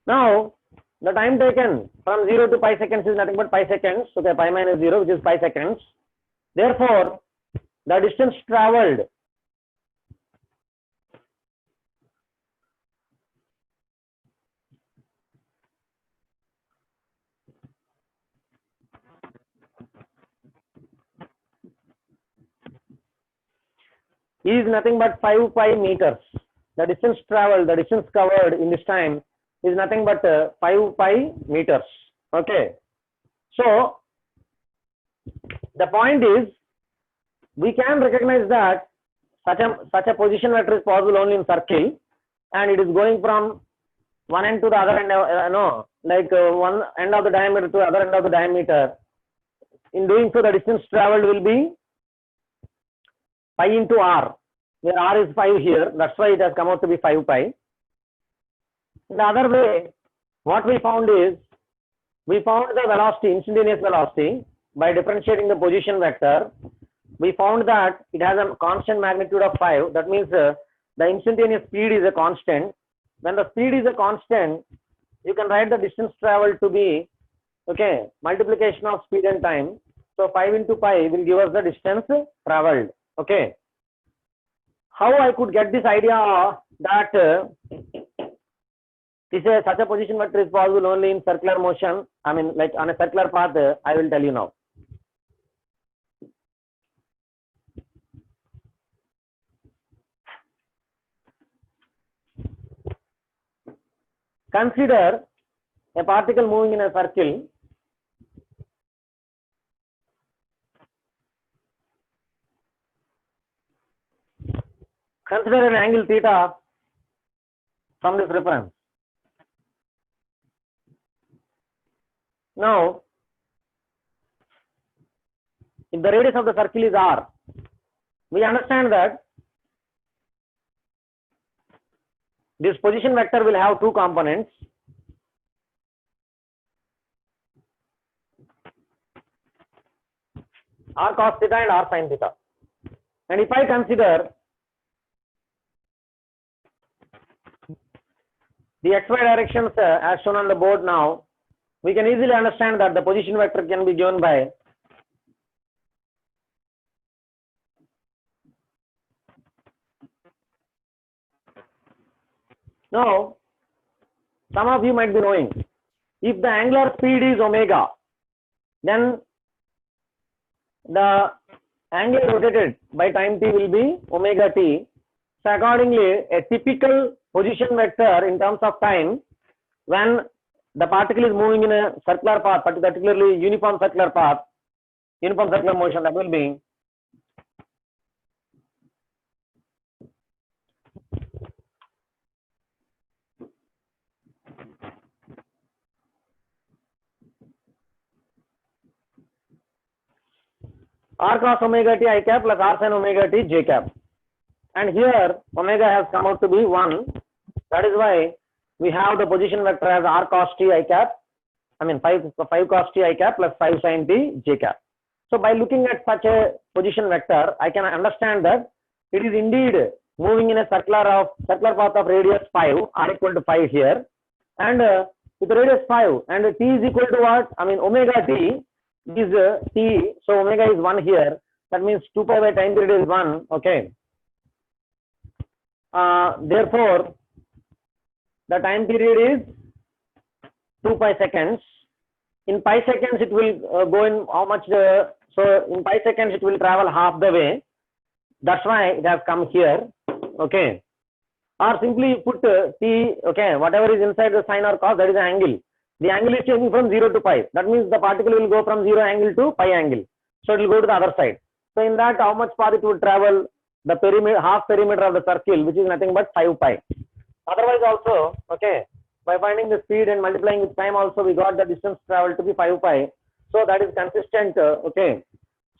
Now the time taken from 0 to pi seconds is nothing but pi seconds. Okay, pi minus 0, which is pi seconds. Therefore, the distance traveled is nothing but 5 pi meters. The distance traveled, the distance covered in this time is nothing but 5 pi meters. Okay. So, the point is, we can recognize that such a position vector is possible only in circle, and it is going from one end to the other end, one end of the diameter to the other end of the diameter. In doing so, the distance traveled will be pi into r, where r is 5 here. That's why it has come out to be 5 pi. The other way, what we found is, we found the velocity, instantaneous velocity, by differentiating the position vector. We found that it has a constant magnitude of 5. That means the instantaneous speed is a constant. When the speed is a constant, you can write the distance traveled to be, okay, multiplication of speed and time. So 5 into pi will give us the distance traveled. Okay. How I could get this idea that such a position vector is possible only in circular motion, I mean like on a circular path, I will tell you now. Consider a particle moving in a circle. Consider an angle theta from this reference. Now, if the radius of the circle is r, we understand that this position vector will have two components. R cos theta and r sin theta. And if I consider the xy directions as shown on the board now, we can easily understand that the position vector can be given by now. Some of you might be knowing, if the angular speed is omega, then the angle rotated by time t will be omega t. So accordingly, a typical position vector in terms of time, when the particle is moving in a circular path, particularly uniform circular path, uniform circular motion, that will be r cross omega t I cap plus r sin omega t j cap. And here omega has come out to be 1. That is why we have the position vector as r cos t I cap, I mean 5 cos t I cap plus 5 sin t j cap. So by looking at such a position vector, I can understand that it is indeed moving in a circular path of radius 5, r equal to 5 here, and with radius 5 and t is equal to what? I mean omega t is t, so omega is 1 here. That means 2 pi by time period is 1. Okay. Therefore, the time period is 2 pi seconds. In pi seconds, it will go in how much? So in pi seconds, it will travel half the way. That's why it has come here. Okay. Or simply put t. Okay. Whatever is inside the sine or cos, that is the angle. The angle is changing from 0 to pi. That means the particle will go from 0 angle to pi angle. So it will go to the other side. So in that, how much path it would travel? The perimeter, half perimeter of the circle, which is nothing but 5 pi. Otherwise also, okay, by finding the speed and multiplying with time also, we got the distance traveled to be 5 pi. So that is consistent. Okay.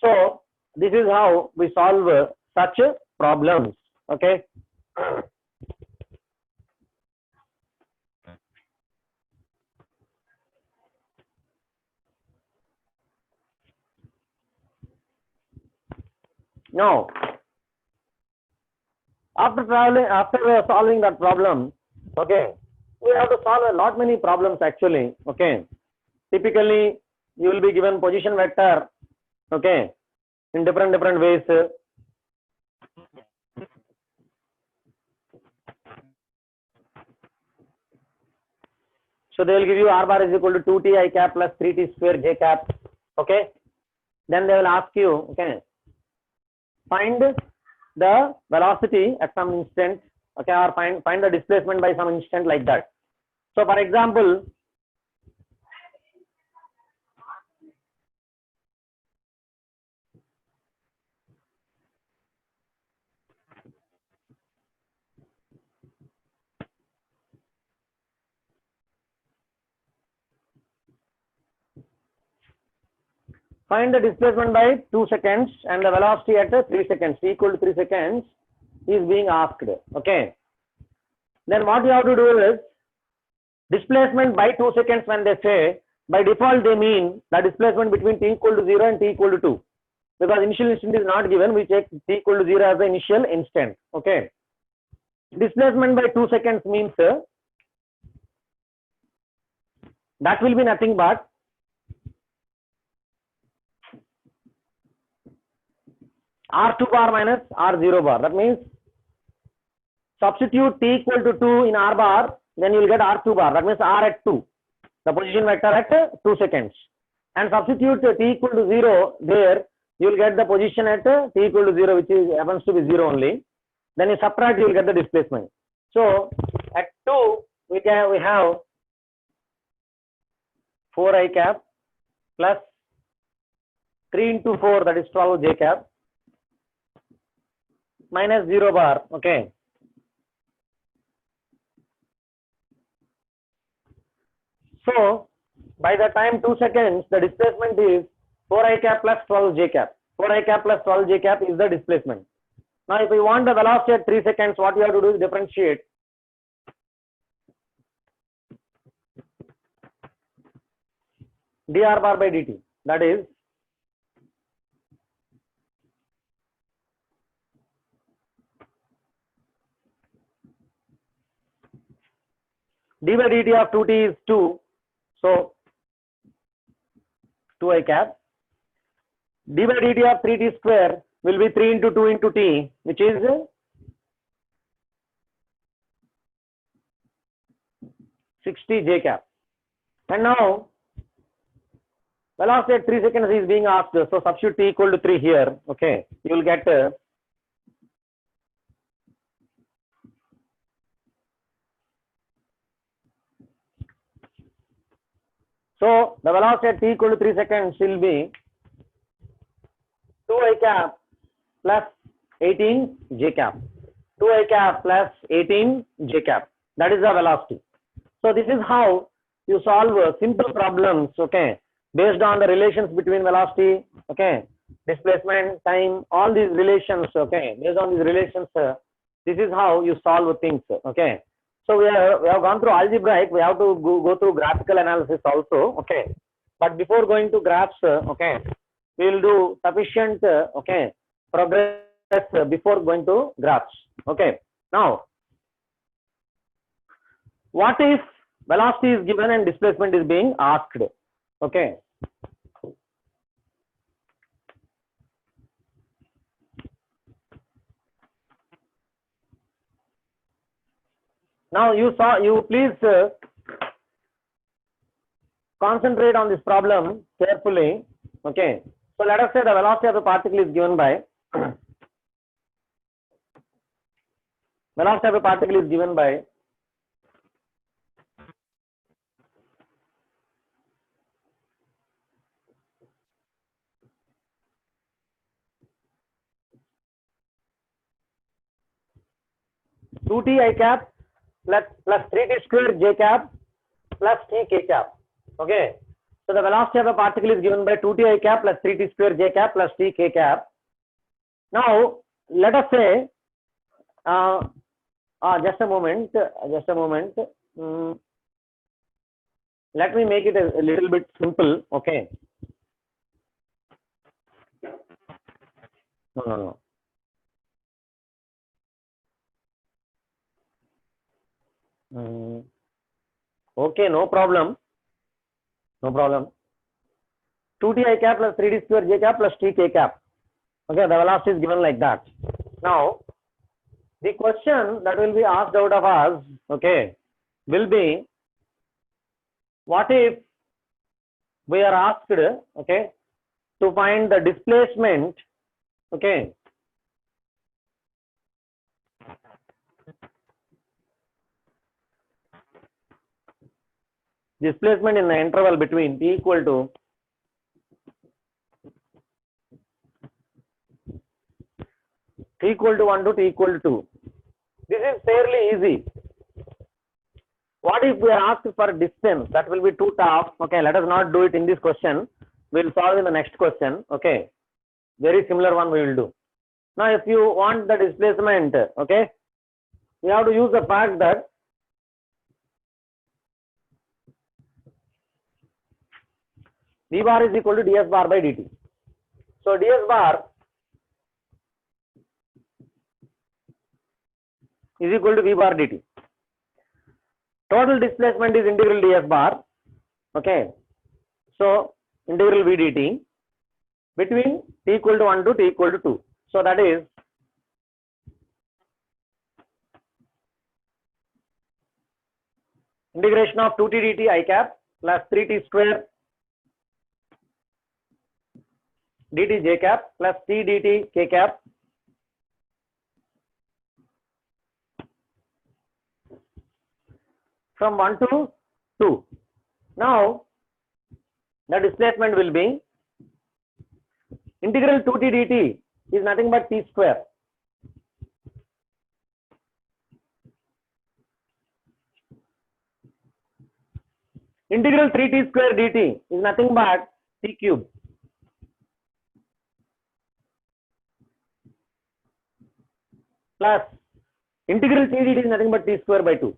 So this is how we solve such problems. Okay. Now, after solving that problem, okay, we we have to solve a lot many problems actually. Okay. Typically, you will be given position vector. Okay. In different ways. So they will give you r bar is equal to 2t I cap plus 3t square j cap. Okay. Then they will ask you, okay, find the velocity at some instant, okay, or find the displacement by some instant like that. So for example, find the displacement by 2 seconds and the velocity at 3 seconds, equal to 3 seconds is being asked. Okay. Then what you have to do is displacement by 2 seconds. When they say, by default they mean the displacement between t equal to 0 and t equal to 2. Because initial instant is not given, we take t equal to 0 as the initial instant. Okay. Displacement by 2 seconds means that will be nothing but r2 bar minus r0 bar. That means substitute t equal to 2 in r bar, then you will get r2 bar. That means r at 2, the position vector at 2 seconds. And substitute t equal to 0 there, you will get the position at t equal to 0, which is happens to be 0 only. Then you subtract, you will get the displacement. So at 2 we have 4 I cap plus 3 into 4, that is 12 j cap, minus 0 bar. Okay. So by the time 2 seconds, the displacement is 4 I cap plus 12 j cap. 4 I cap plus 12 j cap is the displacement. Now if we want the velocity at 3 seconds, what you have to do is differentiate dr bar by dt. That is d by dt of 2t is 2. So 2 I cap. D by dt of 3t square will be 3 into 2 into t, which is 60 j cap. And now velocity at 3 seconds is being asked. So substitute t equal to 3 here. Okay. You will get so the velocity at t equal to 3 seconds will be 2 I cap plus 18 j cap. 2 I cap plus 18 j cap. That is the velocity. So this is how you solve simple problems, okay, based on the relations between velocity, okay, displacement, time, all these relations, okay, based on these relations, this is how you solve things, okay. So we have gone through algebraic, we have to go through graphical analysis also, okay. But before going to graphs, okay, we will do sufficient, okay, progress before going to graphs, okay. Now, what if velocity is given and displacement is being asked? Okay. Now you please concentrate on this problem carefully. Okay. So let us say the velocity of the particle is given by velocity of a particle is given by two t I cap plus 3t square j cap plus t k cap. Okay. So the velocity of a particle is given by 2t I cap plus 3t square j cap plus t k cap. Now let us say just a moment. Let me make it a little bit simple. Okay. No. Okay, no problem. No problem. 2t I cap plus 3d square j cap plus t k cap. Okay, the velocity is given like that. Now, the question that will be asked out of us, okay, will be, what if we are asked, okay, to find the displacement, okay, displacement in the interval between t equal to t equal to 1 to t equal to 2. This is fairly easy. What if we are asked for distance? That will be too tough. Okay, let us not do it in this question. We will solve in the next question. Okay, very similar one we will do. Now, if you want the displacement, okay, we have to use the fact that v bar is equal to ds bar by dt. So, ds bar is equal to v bar dt. Total displacement is integral ds bar. Okay, so integral v dt between t equal to 1 to t equal to 2. So, that is integration of 2t dt I cap plus 3t square dt j cap plus t dt k cap from 1 to 2. Now, the displacement will be integral 2t dt is nothing but t square. Integral 3t square dt is nothing but t cube. Plus integral t dt is nothing but t square by 2.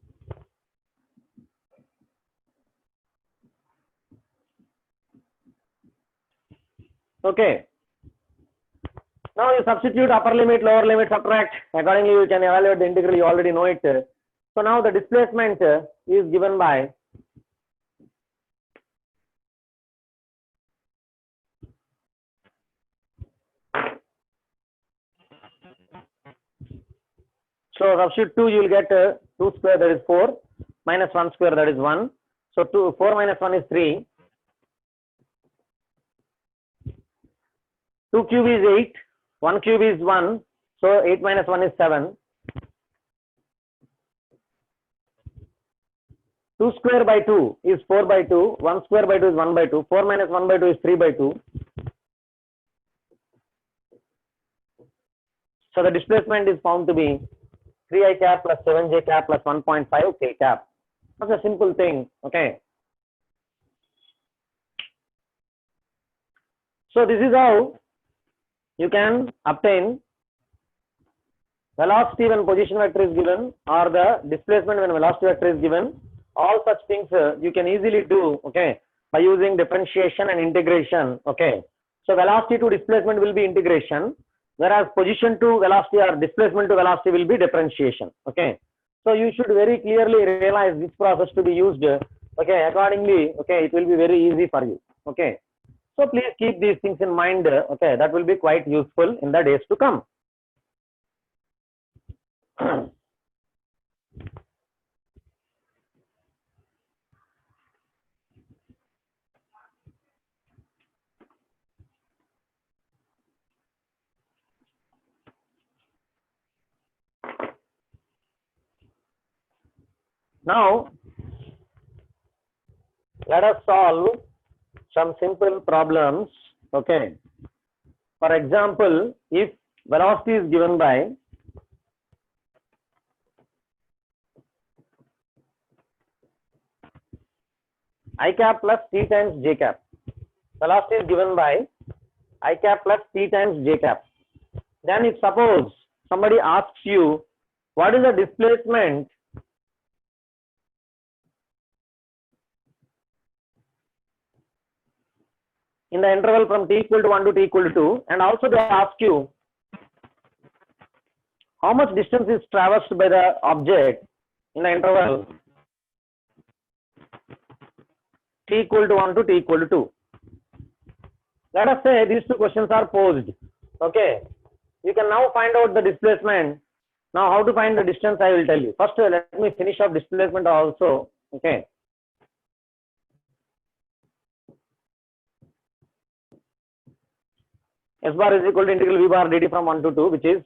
Okay. Now you substitute upper limit, lower limit, subtract. Accordingly, you can evaluate the integral. You already know it. So now the displacement is given by so substitute 2, you will get 2 square, that is 4, minus 1 square, that is 1. So 4 minus 1 is 3. 2 cube is 8, 1 cube is 1, so 8 minus 1 is 7. 2 square by 2 is 4 by 2, 1 square by 2 is 1 by 2, 4 minus 1 by 2 is 3 by 2. So the displacement is found to be 3i cap plus 7j cap plus 1.5 k cap. That's a simple thing, okay. So this is how you can obtain velocity when position vector is given or the displacement when velocity vector is given. All such things you can easily do, okay, by using differentiation and integration, okay. So velocity to displacement will be integration, whereas position to velocity or displacement to velocity will be differentiation, okay. So you should very clearly realize this process to be used, okay. Accordingly, okay, it will be very easy for you, okay. So please keep these things in mind, okay, that will be quite useful in the days to come. Now, let us solve some simple problems, okay. For example, if velocity is given by I cap plus t times j cap, velocity is given by I cap plus t times j cap. Then if suppose somebody asks you what is the displacement in the interval from t equal to 1 to t equal to 2, and also they ask you how much distance is traversed by the object in the interval t equal to 1 to t equal to 2. Let us say these two questions are posed. Okay. You can now find out the displacement. Now how to find the distance I will tell you. First let me finish up displacement also. Okay. S bar is equal to integral v bar dt from 1 to 2, which is,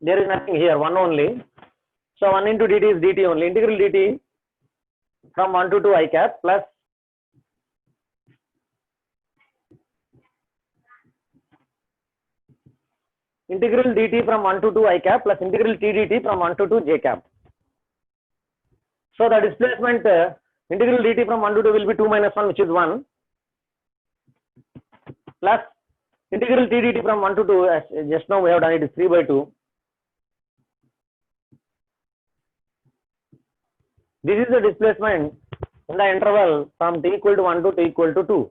there is nothing here, 1 only. So 1 into dt is dt only. Integral dt from 1 to 2 I cap plus integral dt from 1 to 2 I cap plus integral t dt from 1 to 2 j cap. So the displacement integral dt from 1 to 2 will be 2 minus 1, which is 1, plus integral t dt from 1 to 2, as just now we have done, it is 3 by 2. This is the displacement in the interval from t equal to 1 to t equal to 2.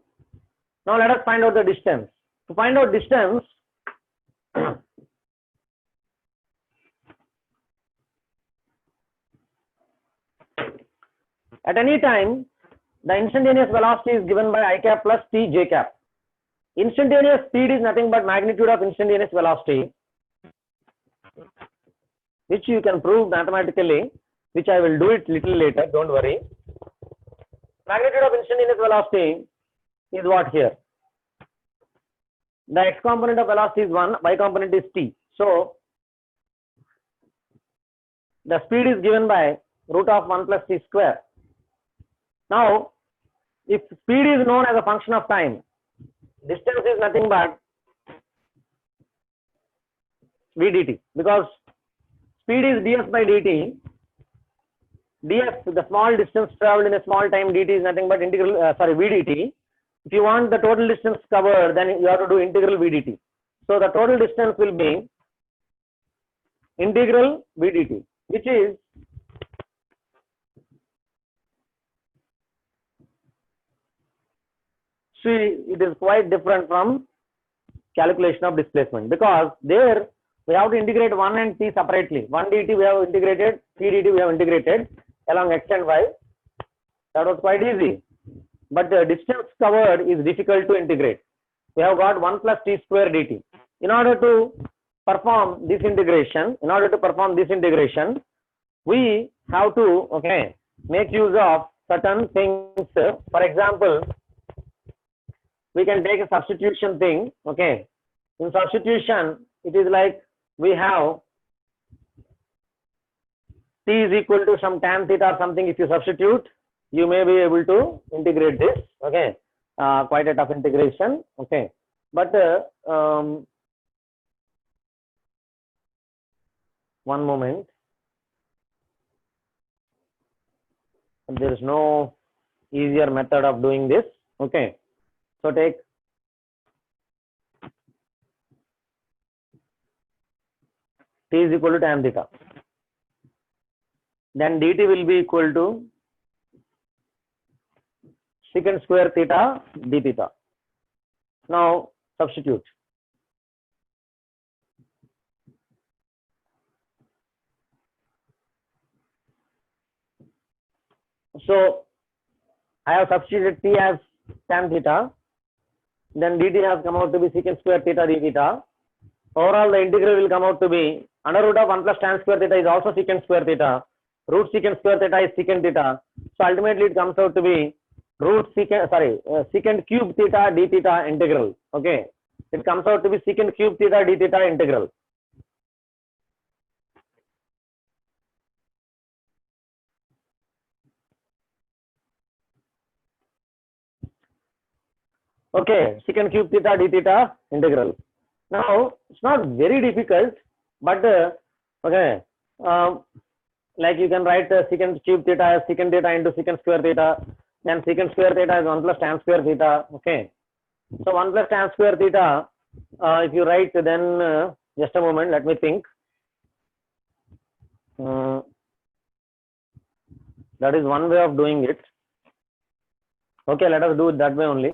Now let us find out the distance. To find out distance, at any time, the instantaneous velocity is given by I cap plus t j cap. Instantaneous speed is nothing but magnitude of instantaneous velocity, which you can prove mathematically, which I will do it little later, don't worry. Magnitude of instantaneous velocity is what here? The x component of velocity is 1, y component is t. So the speed is given by root of 1 plus t square. Now, if speed is known as a function of time, distance is nothing but v dt, because speed is ds by dt. ds, the small distance traveled in a small time, dt is nothing but integral, v dt. If you want the total distance covered, then you have to do integral v dt. So the total distance will be integral v dt, which is it is quite different from calculation of displacement, because there we have to integrate 1 and t separately. 1 dt we have integrated, t dt we have integrated along x and y. That was quite easy. But the distance covered is difficult to integrate. We have got 1 plus t square dt. In order to perform this integration, we have to make use of certain things. For example, we can take a substitution thing. Okay, in substitution, it is like we have t is equal to some tan theta or something. If you substitute, you may be able to integrate this. Okay, quite a tough integration. Okay, but one moment, there is no easier method of doing this. Okay, so take t is equal to tan theta, then dt will be equal to secant square theta d theta. Now substitute. So I have substituted t as tan theta, then dt has come out to be secant square theta d theta. Overall, the integral will come out to be under root of 1 plus tan square theta is also secant square theta. Root secant square theta is secant theta. So ultimately, it comes out to be secant cube theta d theta integral. Okay, it comes out to be secant cube theta d theta integral. Okay, secant cube theta d theta integral. Now it's not very difficult, but like you can write secant cube theta as secant theta into secant square theta. Then secant square theta is 1 plus tan square theta. Okay, so 1 plus tan square theta. If you write, then just a moment, let me think. That is one way of doing it. Okay, let us do it that way only.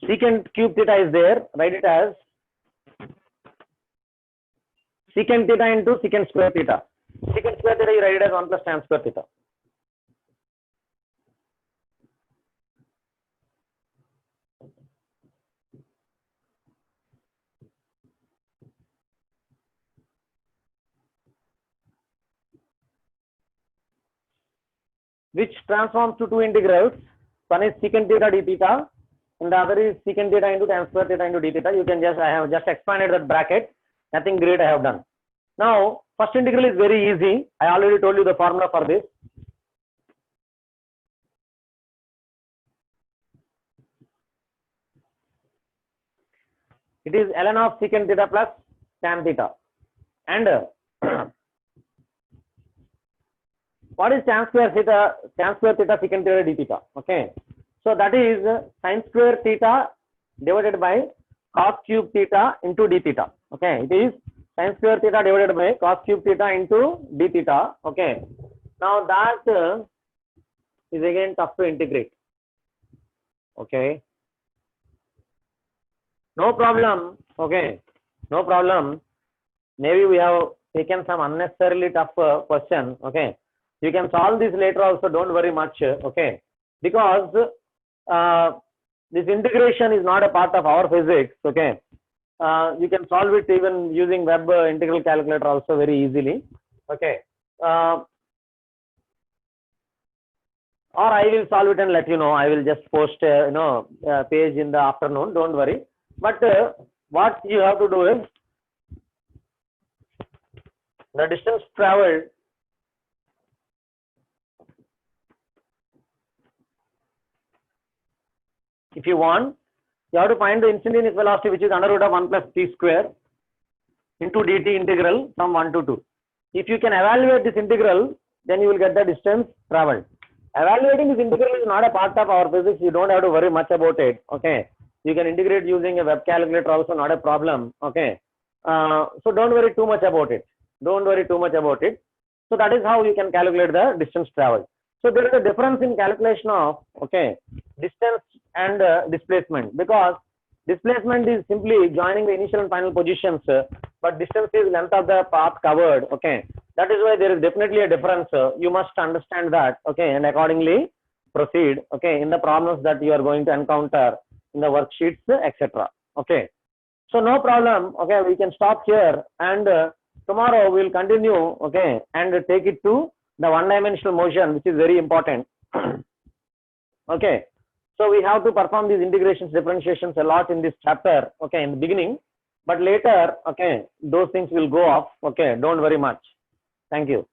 secant cube theta is there, write it as secant theta into secant square theta. Secant square theta you write it as 1 plus tan square theta. Which transforms to two integrals. One is secant theta d theta, and the other is secant theta into tan square theta into d theta. You can just, I have just expanded that bracket. Nothing great I have done. Now, first integral is very easy. I already told you the formula for this. It is ln of secant theta plus tan theta. And what is tan square theta secant theta d theta? Okay. So that is sin square theta divided by cos cube theta into d theta. Okay. It is sin square theta divided by cos cube theta into d theta. Okay. Now that is again tough to integrate. Okay. No problem. Okay. No problem. Maybe we have taken some unnecessarily tough question. Okay. You can solve this later also. Don't worry much. Okay. Because this integration is not a part of our physics. Okay. You can solve it even using web integral calculator also very easily. Okay. Or I will solve it and let you know. I will just post page in the afternoon. Don't worry. But what you have to do is the distance traveled if you want, you have to find the instantaneous velocity, which is under root of 1 plus t square into dt integral from 1 to 2. If you can evaluate this integral, then you will get the distance traveled. Evaluating this integral is not a part of our physics. You don't have to worry much about it. Okay. You can integrate using a web calculator also, not a problem. Okay. So don't worry too much about it. Don't worry too much about it. So that is how you can calculate the distance traveled. So there is a difference in calculation of, okay, distance and displacement, because displacement is simply joining the initial and final positions, but distance is length of the path covered. Okay. That is why there is definitely a difference. You must understand that. Okay. And accordingly proceed. Okay. In the problems that you are going to encounter in the worksheets, etc. Okay. So no problem. Okay. We can stop here, and tomorrow we will continue. Okay. And take it to the one-dimensional motion, which is very important. Okay. So we have to perform these integrations, differentiations a lot in this chapter. Okay. In the beginning, but later, okay, those things will go off. Okay. Don't worry much. Thank you.